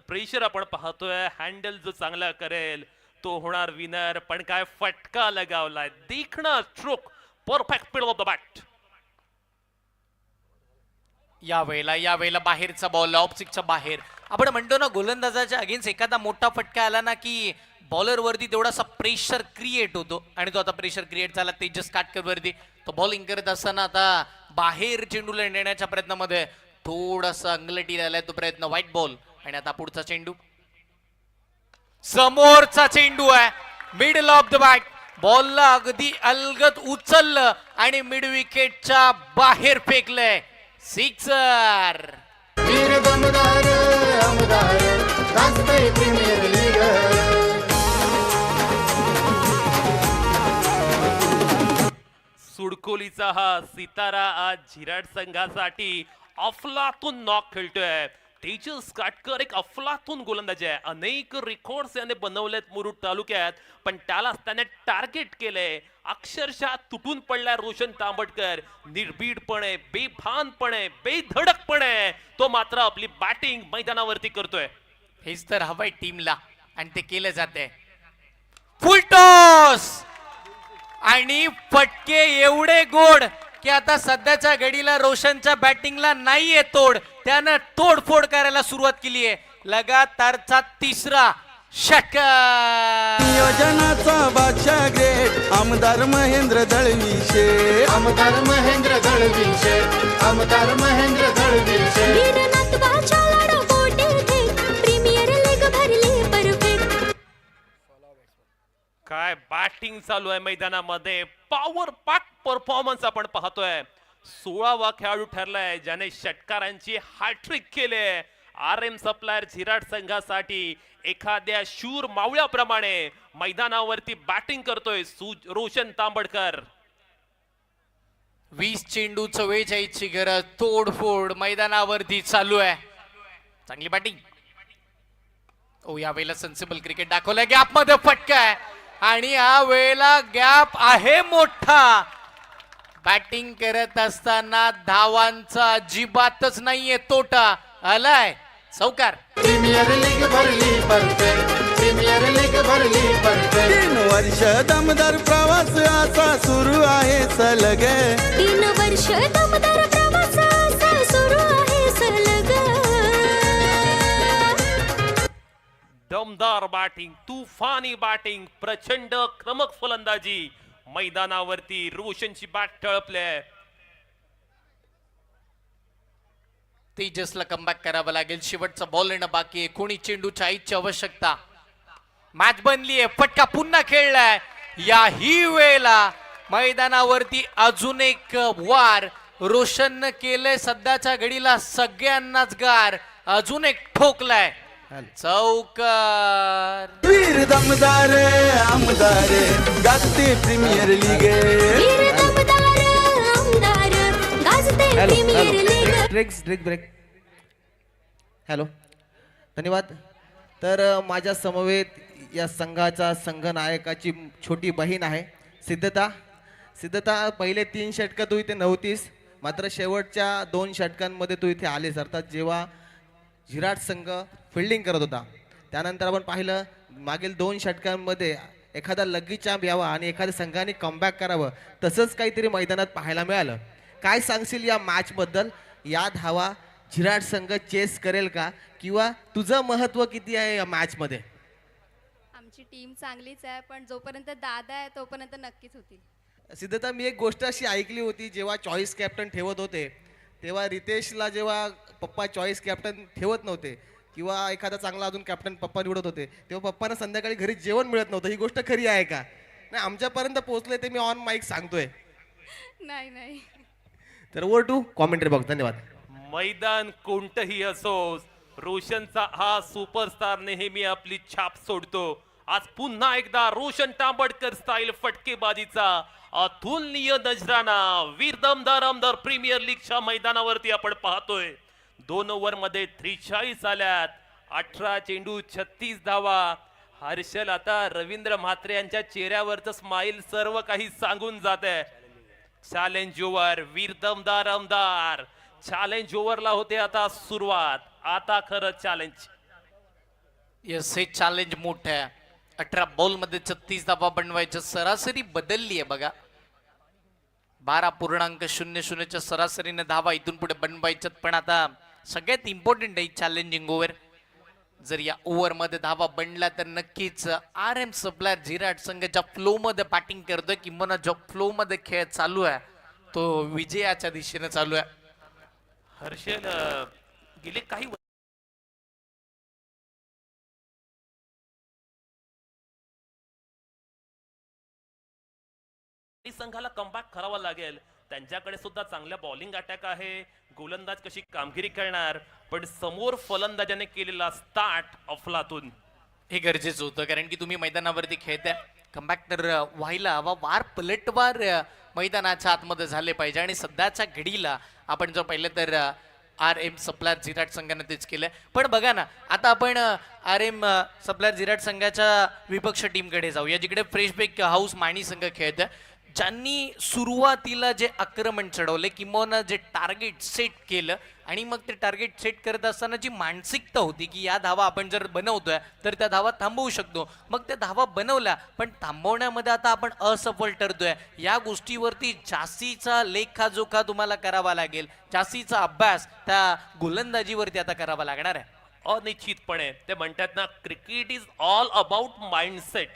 प्रेशर आपण पाहतोय. हँडल जो चांगला करेल तो होणार विनर. पण काय फटका लगावलाय, देखणा stroke, perfect speed of the bat. या वेळेला बाहेरचा बॉल, ऑप्सिकच्या बाहेर. आपण म्हणतो ना गोलंदाजाच्या अगेन्स्ट एखादा मोठा फटका आला ना की बॉलर वरती तेवढासा प्रेशर क्रिएट होतो. आणि तो आता प्रेशर क्रिएट झाला तेजस काटकर वरती. तो बॉलिंग करत असताना आता बाहेर चेंडूला नेण्याच्या प्रयत्नामध्ये थोडासा अंगलटीला आलाय तो प्रयत्न. White ball. आणि आता पुढचा चेंडू, समोरचा चेंडू आहे, मिडल ऑफ द बॅट. बॉलला अगदी अलगद उचललं आणि मिड विकेटच्या बाहेर फेकलंय. सिक्सर. वीर दमदार आमदार गाजतंय प्रीमियर लीग. सुडकोलीचा हा सितारा आज झिराट संघासाठी अफलातून नॉक खेळतोय. तेजस काटकर एक अफलातून गोलंदाज आहे. अनेक रेकॉर्ड्स याने बनवलेत मुरुड तालुक्यात, पण त्यालाच त्याने टार्गेट केलंय. अक्षरशः तुटून पडलाय रोशन तांबटकर. निर्भीडपणे, बेभानपणे, बेधडकपणे तो मात्र आपली बॅटिंग मैदानावरती करतोय. हेच तर हवंय टीमला आणि ते केलं जाते. फुल टॉस आणि फटके एवढे गोड की आता सध्याच्या घडीला रोशनच्या बॅटिंगला नाहीये तोड. त्यानं तोडफोड करायला सुरुवात केली आहे. लगातारचा तिसरा षटकार. नियोजनाचा बादशाह ग्रेट आमदार महेंद्र दळवीशे. आमदार महेंद्र दळवीशे. आमदार महेंद्र दळवीशे. वीरनाथ बादशाह लाडो कोटे थेट प्रीमियर लीग भरली परफेक्ट. काय बॅटिंग चालू आहे मैदानामध्ये. पॉवर पॅक परफॉर्मन्स आपण पाहतोय. 16वा खेळाडू ठरलाय ज्याने षटकारांची हॅट्रिक केले. RM सप्लायर झिराट संघासाठी एखाद्या शूर मावळ्याप्रमाणे मैदानावरती बॅटिंग करतोय रोशन तांबडकर. 20 चेंडू 44ची गरज. तोडफोड मैदानावरती चालू आहे. चांगली बॅटिंग. ओ या वेळेला सेन्सिबल क्रिकेट दाखवलं. गॅप मध्ये फटका आहे आणि या वेळेला गॅप आहे मोठा. बॅटिंग करत असताना धावांचा अजिबातच नाहीये तोटा. आलाय चौकार. प्रीमियर लीग भरली परफेक्ट, प्रीमियर लीग भरली परफेक्ट. 3 वर्ष दमदार प्रवास असा सुरू आहे सलग. 3 वर्ष दमदार प्रवास असा सुरू आहे सलग. दमदार बॅटिंग, तुफानी बॅटिंग, प्रचंड क्रमक फलंदाजी. मैदानावरती रोशनची बॅट टळपले. तेजसला कमबॅक करावं लागेल. शेवटचा बॉल येणं बाकी आहे. कोणी चेंडूच्या आईची आवश्यकता. मॅच बनली आहे. फटका पुन्हा खेळलाय. याही वेळेला मैदानावरती अजून एक वार रोशननं केलंय. सध्याच्या घडीला सगळ्यांनाच गार. अजून एक ठोकलाय. चौकार. वीर दमदार आमदार गाजते प्रीमियर लीग. वीर दमदार आमदार गाजते प्रीमियर लीग. ब्रेक. हॅलो, धन्यवाद. तर माझ्या समवेत या संघाचा संघनायकाची छोटी बहीण आहे सिद्धता. पहिले 3 षटकं तू इथे नव्हतीस, मात्र शेवटच्या 2 षटकांमध्ये तू इथे आलीस. अर्थात जेव्हा विराट संघ फिल्डिंग करत होता, त्यानंतर आपण पाहिलं मागील 2 षटकांमध्ये एखादा लग्गी चॅम्प यावा आणि एखाद्या संघाने कमबॅक करावं, तसंच काहीतरी मैदानात पाहायला मिळालं. काय सांगशील या मॅचबद्दल? या धावा विराट संघ चेस करेल का, किंवा तुझं महत्व किती आहे या मॅचमध्ये? आमची टीम चांगलीच आहे, पण जोपर्यंत दादा आहे तोपर्यंत नक्कीच होतील. सिद्धता, मी एक गोष्ट अशी ऐकली होती, जेव्हा चॉईस कॅप्टन ठेवत होते तेव्हा रितेशला जेव्हा पप्पा चॉईस कॅप्टन ठेवत नव्हते किंवा एखादा चांगला अजून कॅप्टन पप्पा निवडत होते, तेव्हा पप्पांना संध्याकाळी घरी जेवण मिळत नव्हतं. ही गोष्ट खरी आहे का? नाही, आमच्यापर्यंत पोहोचले ते मी ऑन माईक सांगतोय. नाही. तर ओव्हर टू कॉमेंटरी बॉक्स. धन्यवाद. मैदान कोणतंही असो, रोशनचा हा सुपरस्टार नेहमी आपली छाप सोडतो. आज पुन्हा एकदा रोशन तांबडकर स्टाईल फटकेबाजीचा अतुलनीय नजराना वीर दमदार आमदार प्रीमियर लीगच्या मैदानावरती आपण पाहतोय. 2 ओव्हर मध्ये 43 आल्यात. 18 चेंडू 36 धावा. हर्षल, आता रवींद्र म्हात्रे यांच्या चेहऱ्यावरचं स्माइल सर्व काही सांगून जात आहे. चॅलेंज ओव्हर, वीर दमदार आमदार चॅलेंज ओव्हरला होते आता सुरुवात. आता खरं चॅलेंज. यस, हे चॅलेंज मोठं आहे. 18 बॉल मध्ये 36 धावा बनवायच्या सरासरी बदलली आहे बघा. 12.00च्या सरासरीने धावा इथून पुढे बनवायच्यात. पण आता सगळ्यात इम्पॉर्टंट आहे चॅलेंजिंग ओव्हर. जर या ओव्हर मध्ये धावा बनला तर नक्कीच RM सप्लायर विराट संघ ज्या फ्लो मध्ये बॅटिंग करतोय, किंवा जो फ्लो मध्ये खेळ चालू आहे तो विजयाच्या दिशेने चालू आहे. हर्षल, गेले काही संघाला कमबॅक करावा लागेल. त्यांच्याकडे सुद्धा चांगल्या बॉलिंग अटॅक आहे. गोलंदाज कशी कामगिरी करणार, पण समोर फलंदाजाने केलेला स्टार्ट अफलातून हे गरजेचं होतं, कारण की तुम्ही मैदानावरती खेळताय. कमबॅक तर व्हायला हवा. वार पलटवार मैदानाच्या आतमध्ये झाले पाहिजे. आणि सध्याच्या घडीला आपण जर पाहिलं तर RM सप्लायर विराट संघाने तेच केलंय. पण बघा ना, आता आपण RM सप्लायर विराट संघाच्या विपक्ष टीमकडे जाऊया, जिकडे फ्रेशबेक हाऊस माणी संघ खेळतोय. ज्यांनी सुरुवातीला जे आक्रमण चढवले, किंवा जे टार्गेट सेट केलं, आणि मग ते टार्गेट सेट करत असताना जी मानसिकता होती की या धावा आपण जर बनवतोय तर त्या धावा थांबवू शकतो, मग त्या धावा बनवल्या, पण थांबवण्यामध्ये आता आपण असफल ठरतोय. या गोष्टीवरती जास्तीचा लेखाजोखा तुम्हाला करावा लागेल. जास्तीचा अभ्यास त्या गोलंदाजीवरती आता करावा लागणार आहे. अनिश्चितपणे ते म्हणतात ना, cricket is all about mindset.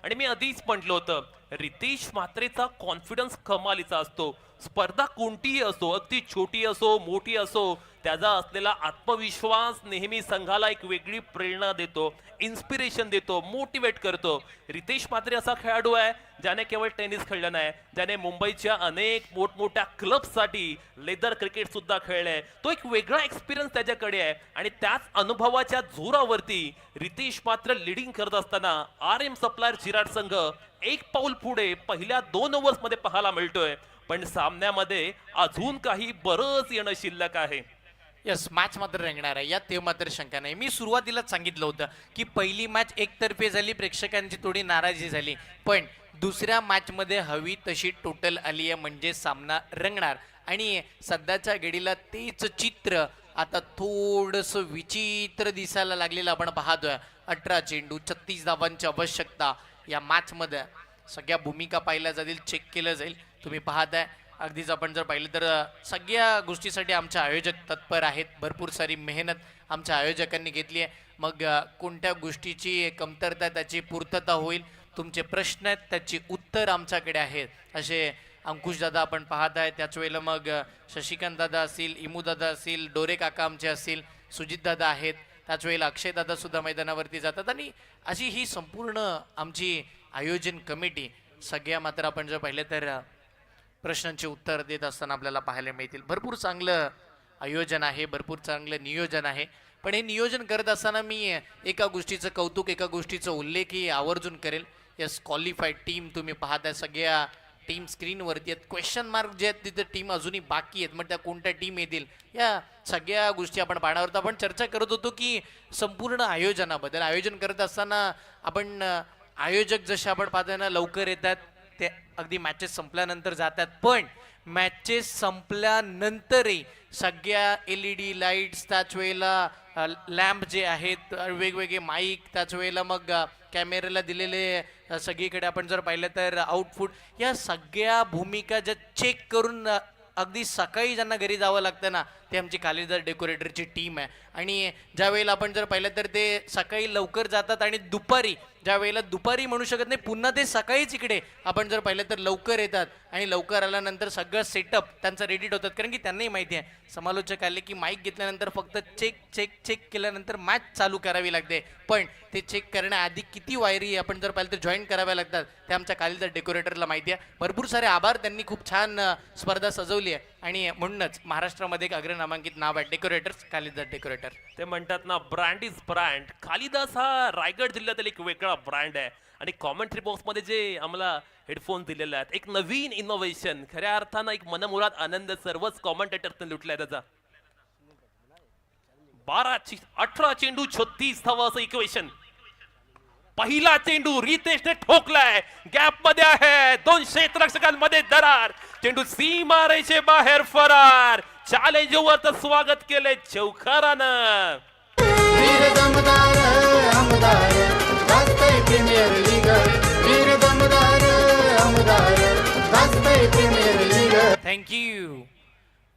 आणि मी आधीच म्हटलं होतं, रितेश म्हात्रेचा कॉन्फिडन्स कमालीचा असतो. स्पर्धा कोणतीही असो, अगदी छोटी असो मोठी असो, त्याचा असलेला आत्मविश्वास नेहमी संघाला एक वेगळी प्रेरणा देतो, इन्स्पिरेशन देतो, मोटिवेट करतो. रितेश म्हात्रे असा खेळाडू आहे ज्याने केवळ टेनिस खेळलं नाही, ज्याने मुंबईच्या अनेक मोठमोठ्या क्लबसाठी लेदर क्रिकेट सुद्धा खेळलंय. तो एक वेगळा एक्सपिरियन्स त्याच्याकडे आहे. आणि त्याच अनुभवाच्या जोरावरती रितेश म्हात्रे लिडिंग करत असताना RM सप्लायर विराट संघ एक पाऊल पुढे पहिल्या 2 ओव्हर्स मध्ये पाहायला मिळतोय. पण सामन्यामध्ये अजून काही बरंच येणं शिल्लक आहे. यस मॅच मात्र रंगणार आहे यात ते मात्र शंका नाही. मी सुरुवातीलाच सांगितलं होतं की पहिली मॅच एकतर्फे झाली, प्रेक्षकांची थोडी नाराजी झाली, पण दुसऱ्या मॅचमध्ये हवी तशी टोटल आली आहे म्हणजे सामना रंगणार. आणि सध्याच्या घडीला तेच चित्र आता थोडंसं विचित्र दिसायला लागलेलं आपण पाहतोय. 18 चेंडू 36 धावांची आवश्यकता या मॅचमध्ये. सगळ्या भूमिका पाहिल्या जातील, चेक केलं जाईल. तुम्ही पाहताय अगदीच आपण जर पाहिलं तर सगळ्या गोष्टीसाठी आमचे आयोजक तत्पर आहेत. भरपूर सारी मेहनत आमच्या आयोजकांनी घेतली आहे. मग कोणत्या गोष्टीची कमतरता आहे त्याची पूर्तता होईल, तुमचे प्रश्न आहेत त्याची उत्तर आमच्याकडे आहेत. असे अंकुश दादा आपण पाहत आहे, त्याच वेळेला मग शशिकांत दादा असतील, इमू दादा असतील, डोरे काका आमचे असतील, सुजित दादा आहेत, त्याच वेळेला अक्षय दादा सुद्धा मैदानावरती जातात. आणि अशी ही संपूर्ण आमची आयोजन कमिटी सगळ्या मात्र आपण जर पाहिलं तर प्रश्नांचे उत्तर देत असताना आपल्याला पाहायला मिळतील. भरपूर चांगलं आयोजन आहे, भरपूर चांगलं नियोजन आहे. पण हे नियोजन करत असताना मी एका गोष्टीचं कौतुक, एका गोष्टीचा उल्लेखही आवर्जून करेल. यस क्वालिफाईड टीम तुम्ही पाहताय, सगळ्या टीम स्क्रीनवरती आहेत. क्वेश्चन मार्क जे आहेत तिथे टीम अजूनही बाकी आहेत, मग त्या कोणत्या टीम येतील या सगळ्या गोष्टी आपण पाहणार आहोत. आपण चर्चा करत होतो की संपूर्ण आयोजनाबद्दल. आयोजन करत असताना आपण आयोजक जसे आपण पाहतोय ना लवकर येतात, ते अगदी मॅचेस संपल्यानंतर जातात, पण मॅचेस संपल्यानंतरही सगळ्या LED लाईट्स, त्याच वेळेला लॅम्प जे आहेत, वेगवेगळे माईक, त्याच वेळेला मग कॅमेऱ्याला दिलेले सगळीकडे आपण जर पाहिलं तर आउटपुट, या सगळ्या भूमिका ज्या चेक करून अगदी सकाळी ज्यांना घरी जावं लागतं ना ते आमची कालिदास डेकोरेटरची टीम आहे. आणि ज्या वेळेला आपण जर पाहिलं तर ते सकाळी लवकर जातात आणि दुपारी, ज्या वेळेला दुपारी म्हणू शकत नाही, पुन्हा ते सकाळीच इकडे आपण जर पाहिलं तर लवकर येतात. आणि लवकर आल्यानंतर सगळं सेटअप त्यांचं रेडी होतात, कारण की त्यांनाही माहिती आहे समालोचक आले की माईक घेतल्यानंतर फक्त चेक चेक चेक केल्यानंतर मॅच चालू करावी लागते, पण ते चेक करण्याआधी किती वायरी आपण जर पाहिलं तर जॉईन कराव्या लागतात ते आमच्या कालिदास डेकोरेटरला माहिती आहे. भरपूर सारे आभार, त्यांनी खूप छान स्पर्धा सजवली आहे. आणि म्हणूनच महाराष्ट्रामध्ये एक अग्रनामांकित नाव आहे डेकोरेटर्स, कालिदास डेकोरेटर. ते म्हणतात ना ब्रँड इज ब्रँड. कालिदास हा रायगड जिल्ह्यातील एक वेगळा ब्रँड आहे. आणि कॉमेंट्री बॉक्समध्ये जे आम्हाला हेडफोन दिलेले आहेत, एक नवीन इनोव्हेशन, खऱ्या अर्थानं एक मनमुराद आनंद सर्वच कॉमेंटेटरने लुटलाय त्याचा. 18 चेंडू 36 धावा असं इक्वेशन. पहिला चेंडू रितेशने ठोकलाय, गॅप मध्ये आहे, 2 क्षेत्ररक्षकांमध्ये दरार, चेंडू सीमारेषे बाहेर फरार. चॅलेंज ओव्हरचं स्वागत केलंय चौकारानं. वीर दमदार आमदार गाजतंय प्रीमियर लीग, वीर दमदार आमदार गाजतंय प्रीमियर लीग. थँक्यू.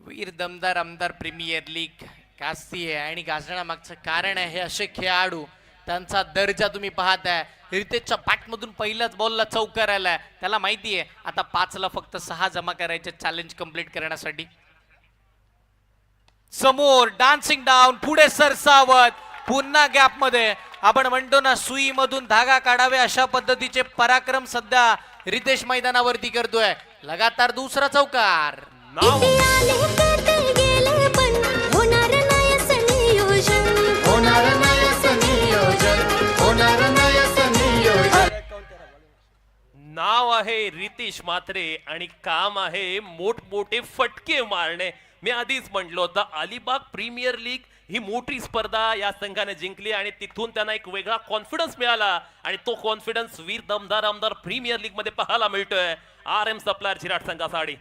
वीर दमदार आमदार प्रीमियर लीग गाजतीये आणि गाजण्यामागचं कारण आहे हे असे खेळाडू, त्यांचा दर्जा तुम्ही पाहताय. रितेशच्या बॅटमधून पहिल्याच बॉलला चौकार आलाय, त्याला माहिती आहे आता 5ला फक्त 6 जमा करायचे चॅलेंज कंप्लीट करण्यासाठी. समोर डान्सिंग डाऊन, पुढे सरसावत, पुन्हा गॅप मध्ये आपण म्हणतो ना सुई मधून धागा काढावे अशा पद्धतीचे पराक्रम सध्या रितेश मैदानावरती करतोय. लगातार दुसरा चौकार. इथे आले ते गेले पण होणार नाही असं नियोजन. होणार नाही असं नियोजन, होणार नाही असं नियोजन. नाव आहे रितेश म्हात्रे आणि काम आहे मोठमोठे फटके मारणे. मी आधीच म्हटलं होतं अलिबाग प्रीमियर लीग ही मोठी स्पर्धा या संघाने जिंकली आणि तिथून त्यांना एक वेगळा कॉन्फिडन्स मिळाला आणि तो कॉन्फिडन्स वीर दमदार आमदार प्रीमियर लीग मध्ये पाहायला मिळतोय. RM सप्लायर चिराट संघासाठी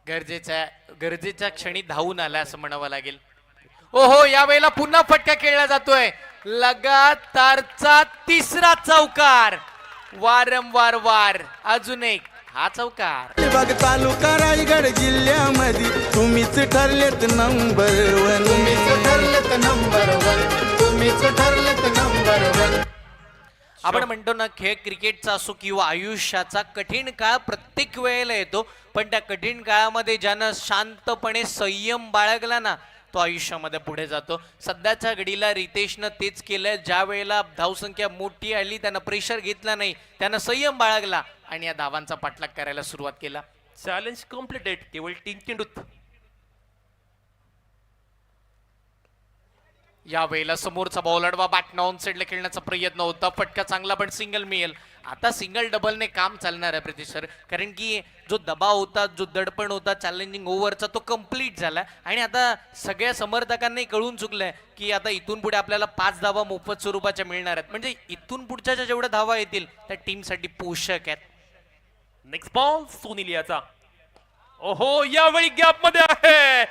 गरजेच्या क्षणी धावून आला असं म्हणावं लागेल. ओहो, यावेळेला पुन्हा फटका खेळला जातोय. लगातारचा तिसरा चौकार. वारंवार वार, अजून एक हा चौकार. अलिबाग तालुका रायगड जिल्ह्यामध्ये तुम्हीच ठरलेत नंबर 1, तुम्हीच ठरलेत नंबर 1, तुम्हीच ठरलेत नंबर 1. आपण म्हणतो ना खेळ क्रिकेटचा असो किंवा आयुष्याचा, कठीण काळ प्रत्येक वेळेला येतो, पण त्या कठीण काळामध्ये ज्यानं शांतपणे संयम बाळगला ना तो आयुष्यामध्ये पुढे जातो. सध्याच्या घडीला रितेशनं तेच केलंय. ज्या वेळेला धावसंख्या मोठी आली त्यानं प्रेशर घेतला नाही, त्यानं संयम बाळगला आणि या धावांचा पाठलाग करायला सुरुवात केला. Challenge completed. केवळ 3 चेंडूत. या वेळेला समोरचा बॉल अडवा, बॅट ऑन साइडला खेळण्याचा प्रयत्न होता. फटका चांगला पण सिंगल मिळेल आता सिंगल डबलने काम चालणार आहे प्रितेश सर, कारण की जो दबाव होता, जो दडपण होता चॅलेंजिंग ओव्हरचा, तो कम्प्लीट झाला आणि आता सगळ्या समर्थकांनाही कळून चुकलंय की आता इथून पुढे आपल्याला 5 धावा मोफत स्वरूपाच्या मिळणार आहेत. म्हणजे इथून पुढच्या ज्या जेवढ्या धावा येतील त्या टीमसाठी पोषक आहेत. नेक्स्ट बॉल सुनील याचा. ओहो, यावेळी गॅप मध्ये आहे,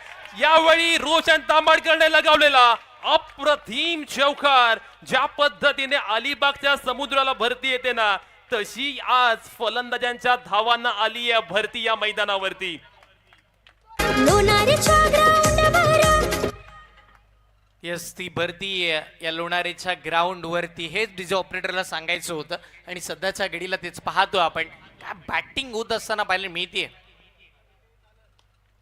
यावेळी रोशन तांबाडकरने लगावलेला अप्रतिम चौकार. ज्या पद्धतीने अलिबागच्या समुद्राला भरती येते ना, तशी आज फलंदाजांच्या धावांना आली आहे भरती या मैदानावरती. लोणारीच्या ग्राउंडवर येस, ती भरती या लोणारेच्या ग्राउंड वरती, हेच डीजे ऑपरेटरला सांगायचं होतं आणि सध्याच्या घडीला तेच पाहतो आपण. काय बॅटिंग होत असताना पाहायला मिळतीये.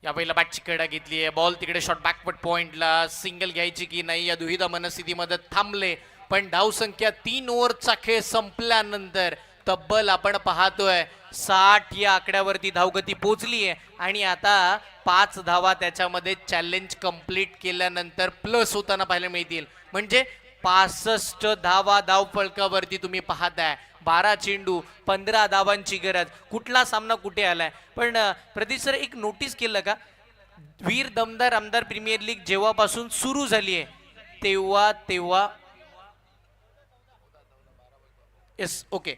या पहिला बॅटची कडा घेतली आहे, बॉल तिकडे शॉट बॅकवर्ड पॉइंटला, सिंगल घ्यायची की नाही या दुविधा मनस्थितीमध्ये थांबले. पण धावसंख्या 3 ओव्हरचा खेळ संपल्यानंतर तब्बल आपण पाहतोय 60 या आकड्यावरती धावगती पोहोचली आहे आणि आता 5 धावा त्याच्यामध्ये चॅलेंज कंप्लीट केल्यानंतर प्लस होताना पाहायला मिळतील. म्हणजे 65 धावा धावफलकावरती तुम्ही पाहताय. 12 चेंडू 15 धावांची गरज. कुठला सामना कुठे आलाय. पण प्रदीप सर, एक नोटीस केलं का, वीर दमदार आमदार प्रीमियर लीग जेव्हापासून सुरू झाली आहे तेव्हा येस ओके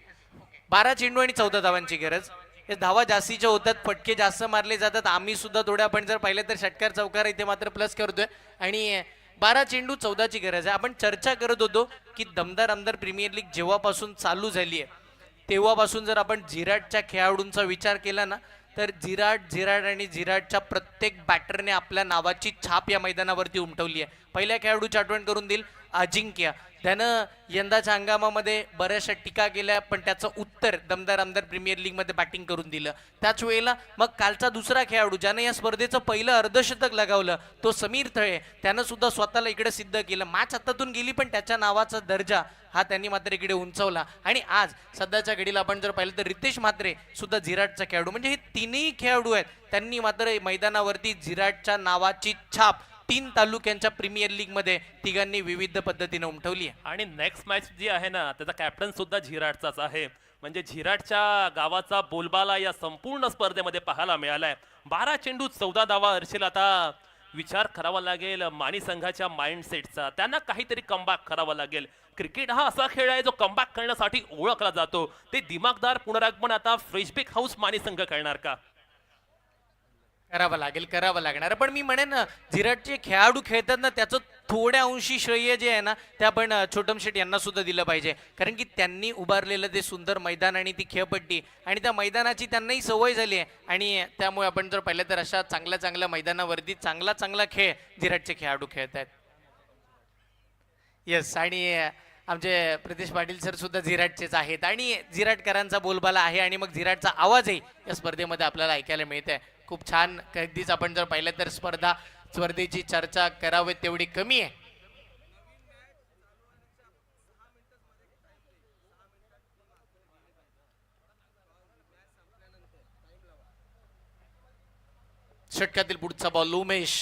12 चेंडू आणि 14 धावांची गरज. हे धावा जास्तीच्या होतात, फटके जास्त मारले जातात. आम्ही सुद्धा थोडे आपण जर पाहिलं तर षटकार चौकार इथे मात्र प्लस करतोय आणि 12 चेंडू 14ची गरज आहे. आपण चर्चा करत होतो की दमदार आमदार प्रीमियर लीग जेव्हापासून चालू झाली आहे तेव्हापासून जर आपण जिराटच्या खेळाडूंचा विचार केला ना, तर जिराट आणि जिराटच्या प्रत्येक बॅटरने आपल्या नावाची छाप या मैदानावरती उमटवली आहे. पहिल्या खेळाडूची आठवण करून देईल, अजिंक्य. त्यानं यंदाच्या हंगामामध्ये बऱ्याचशा टीका केल्या, पण त्याचं उत्तर दमदार आमदार प्रीमियर लीगमध्ये बॅटिंग करून दिलं. त्याच वेळेला मग कालचा दुसरा खेळाडू ज्यानं या स्पर्धेचं पहिलं अर्धशतक लगावलं तो समीर थळे. त्यानं सुद्धा स्वतःला इकडे सिद्ध केलं. मॅच हातातून गेली पण त्याच्या नावाचा दर्जा हा त्यांनी मात्र इकडे उंचावला. आणि आज सध्याच्या घडीला आपण जर पाहिलं तर रितेश म्हात्रे सुद्धा जिराटचा खेळाडू. म्हणजे हे तिन्ही खेळाडू आहेत, त्यांनी मात्र मैदानावरती जिराटच्या नावाची छाप 3 तालुक्यांच्या प्रीमियर लीग मध्ये तिघांनी विविध पद्धतीने उमटवली आहे. आणि नेक्स्ट मॅच जी आहे ना, त्याचा कॅप्टन सुद्धा झिराटचाच आहे. म्हणजे झिराटच्या गावाचा बोलबाला या संपूर्ण स्पर्धेमध्ये पाहायला मिळालाय. 12 चेंडू 14 धावा. हर्षल, आता विचार करावा लागेल मानी संघाच्या माइंडसेटचा. त्यांना काहीतरी कमबॅक करावा लागेल. क्रिकेट हा असा खेळ आहे जो कमबॅक करण्यासाठी ओळखला जातो. ते दिमागदार पुनरागमन आता फ्रेशबेक हाऊस मानी संघ खेळणार का? करावं लागणार. पण मी म्हणेन ना, जिराटचे खेळाडू खेळतात ना, त्याचं थोड्या अंशी श्रेय जे आहे ना, ते आपण छोटम शेट यांना सुद्धा दिलं पाहिजे. कारण की त्यांनी उभारलेलं ते सुंदर मैदान आणि ती खेळपट्टी आणि त्या मैदानाची त्यांनाही सवय झाली आहे. आणि त्यामुळे आपण जर पाहिलं तर अशा चांगल्या मैदानावरती चांगला खेळ जिराटचे खेळाडू खेळत आहेत. येस, आणि आमचे प्रदेश पाटील सर सुद्धा जिराटचेच आहेत आणि जिराटकरांचा बोलबाला आहे आणि मग जिराटचा आवाजही या स्पर्धेमध्ये आपल्याला ऐकायला मिळत आहे. खूप छान. कधीच आपण जर पाहिलं तर स्पर्धेची चर्चा करावी तेवढी कमी आहे. षटकातील पुढचा ball Umesh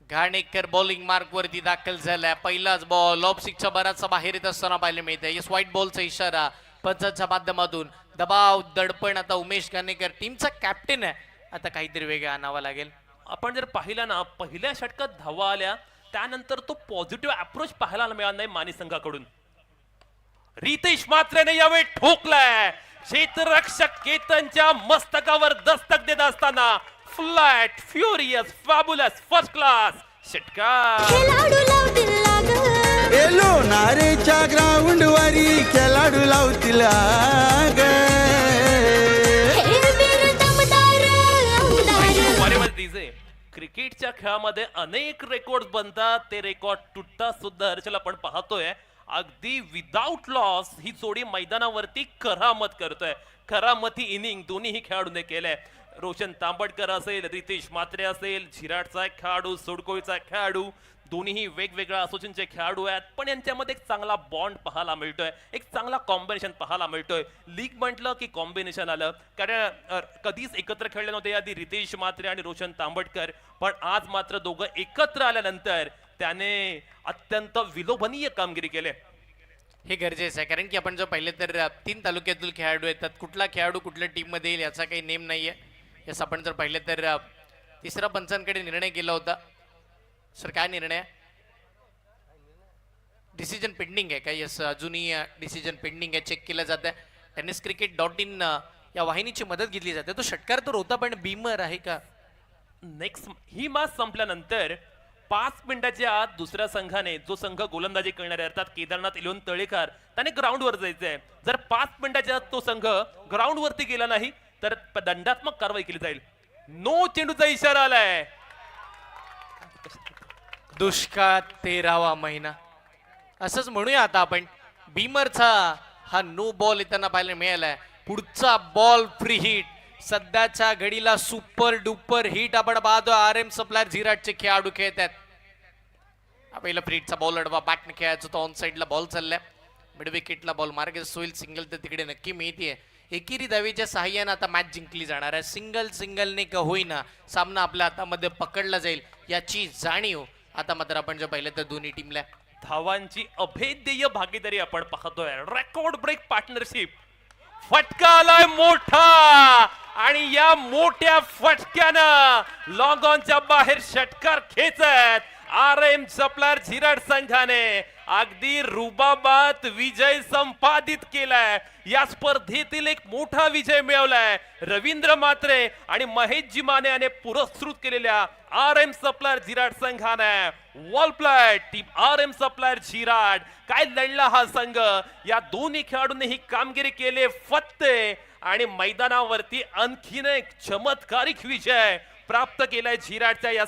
Ghanekar bowling mark वरती दाखल झालाय. पहिलाच बॉल ऑफ सिक्सच्या बराचसा बाहेर येत असताना पाहायला मिळतंय. येस, व्हाईट बॉलचा इशारा पंचांच्या माध्यमातून. दबाव दडपण आता उमेश घाणेकर टीमचा कॅप्टन आहे. आता काहीतरी वेगळं आणावं लागेल. आपण जर पाहिलं ना, पहिल्या षटकात धावा आल्या त्यानंतर तो पॉझिटिव्ह अप्रोच पाहायला मिळाला नाही मानी संघाकडून. रितेश म्हात्रेने यावेळी ठोकलाय. क्षेत्ररक्षक केतनच्या मस्तकावर दस्तक देत असताना flat furious fabulous first class षटकार. खेळाडू लावतील लाग लोणारेच्या ग्राउंड वरी खेळाडू लावतील आग. हे वीर दमदार आमदार क्रिकेटच्या खेळामध्ये अनेक रेकॉर्ड बनतात, ते रेकॉर्ड तुटतात सुद्धा. हर्षल, आपण पाहतोय अगदी विदाउट लॉस ही जोडी मैदानावरती करामत करतोय. करामती इनिंग दोन्ही खेळाडूने केलंय. रोशन तांबडकर असेल, रितेश म्हात्रे असेल, झिराटचा खेळाडू, सुडकोळीचा खेळाडू, दोन्ही वेगवेगळ्या असोसिएशनचे खेळाडू आहेत. पण यांच्यामध्ये एक चांगला बॉन्ड पाहायला मिळतोय, एक चांगला कॉम्बिनेशन पाहायला मिळतोय. लीग म्हटलं की कॉम्बिनेशन आलं, कारण कधीच एकत्र खेळले नव्हते आधी रितेश म्हात्रे आणि रोशन तांबडकर. पण आज मात्र दोघं एकत्र आल्यानंतर त्याने अत्यंत विलोभनीय कामगिरी केली. हे गरजेचं आहे, कारण की आपण जर पाहिलं तर 3 तालुक्यातील खेळाडू येतात. कुठला खेळाडू कुठल्या टीममध्ये येईल याचा काही नेम नाही आहे. यस, आपण जर पाहिलं तर तिसरा पंचांकडे निर्णय केला होता. सर काय निर्णय आहे? डिसिजन पेंडिंग आहे का? यस, अजूनही डिसिजन पेंडिंग आहे, चेक केलं जात आहे. tenniscricket.in या वाहिनीची मदत घेतली जाते. तो षटकार तर होता, पण बीमर आहे का? नेक्स्ट ही मॅच संपल्यानंतर 5 मिनिटाच्या आत दुसऱ्या संघाने, जो संघ गोलंदाजी करणारे अर्थात केदारनाथ इलेवन तळेकर, त्याने ग्राउंडवर जायचंय. जर 5 मिनिटाच्या आत तो संघ ग्राउंडवरती गेला नाही तर दंडात्मक कारवाई केली जाईल. नो चेंडूचा इशारा आलाय. दुष्काळ 13वा महिना असंच म्हणूया आता आपण. बीमरचा हा नो बॉल येताना पाहायला मिळालाय. पुढचा बॉल फ्री हिट. सध्याच्या घडीला सुपर डुपर हिट आपण पाहतो. RM सप्लायर झिराटचे खेळाडू खेळत आहेत. पहिला फ्री हिटचा बॉल अडवा बॅटने खेळायचा तो ऑन साईडला बॉल चाललाय. मिड विकेटला बॉल मार्ग सोईल. सिंगल तर तिकडे नक्की मिळतीये. एकेरी दावेच्या सहाय्याने आता मॅच जिंकली जाणार आहे. सिंगलने का होईना सामना आपल्या हातामध्ये पकडला जाईल याची जाणीव आता मात्र आपण जर पाहिलं तर दोन्ही टीमला. धावांची अभेद्य भागीदारी आपण पाहतोय. Record break partnership. फटका आलाय मोठा आणि या मोठ्या फटक्यानं लॉंग ऑनच्या बाहेर षटकार खेचत RM सप्लायर झिराट संघाने अगदी रुबाबात विजय संपादित केलाय. या स्पर्धेतील एक मोठा विजय मिळवलाय. रवींद्र मात्रे आणि महेशजी माने याने पुरस्कृत केलेल्या RM सप्लायर झिराट संघाने well play team RM supplier Zirat. काय लढला हा संघ. या दोन्ही खेळाडूंनी ही कामगिरी केली फत्ते आणि मैदानावरती आणखीन एक चमत्कारिक विजय प्राप्त केलाय झिराटच्या या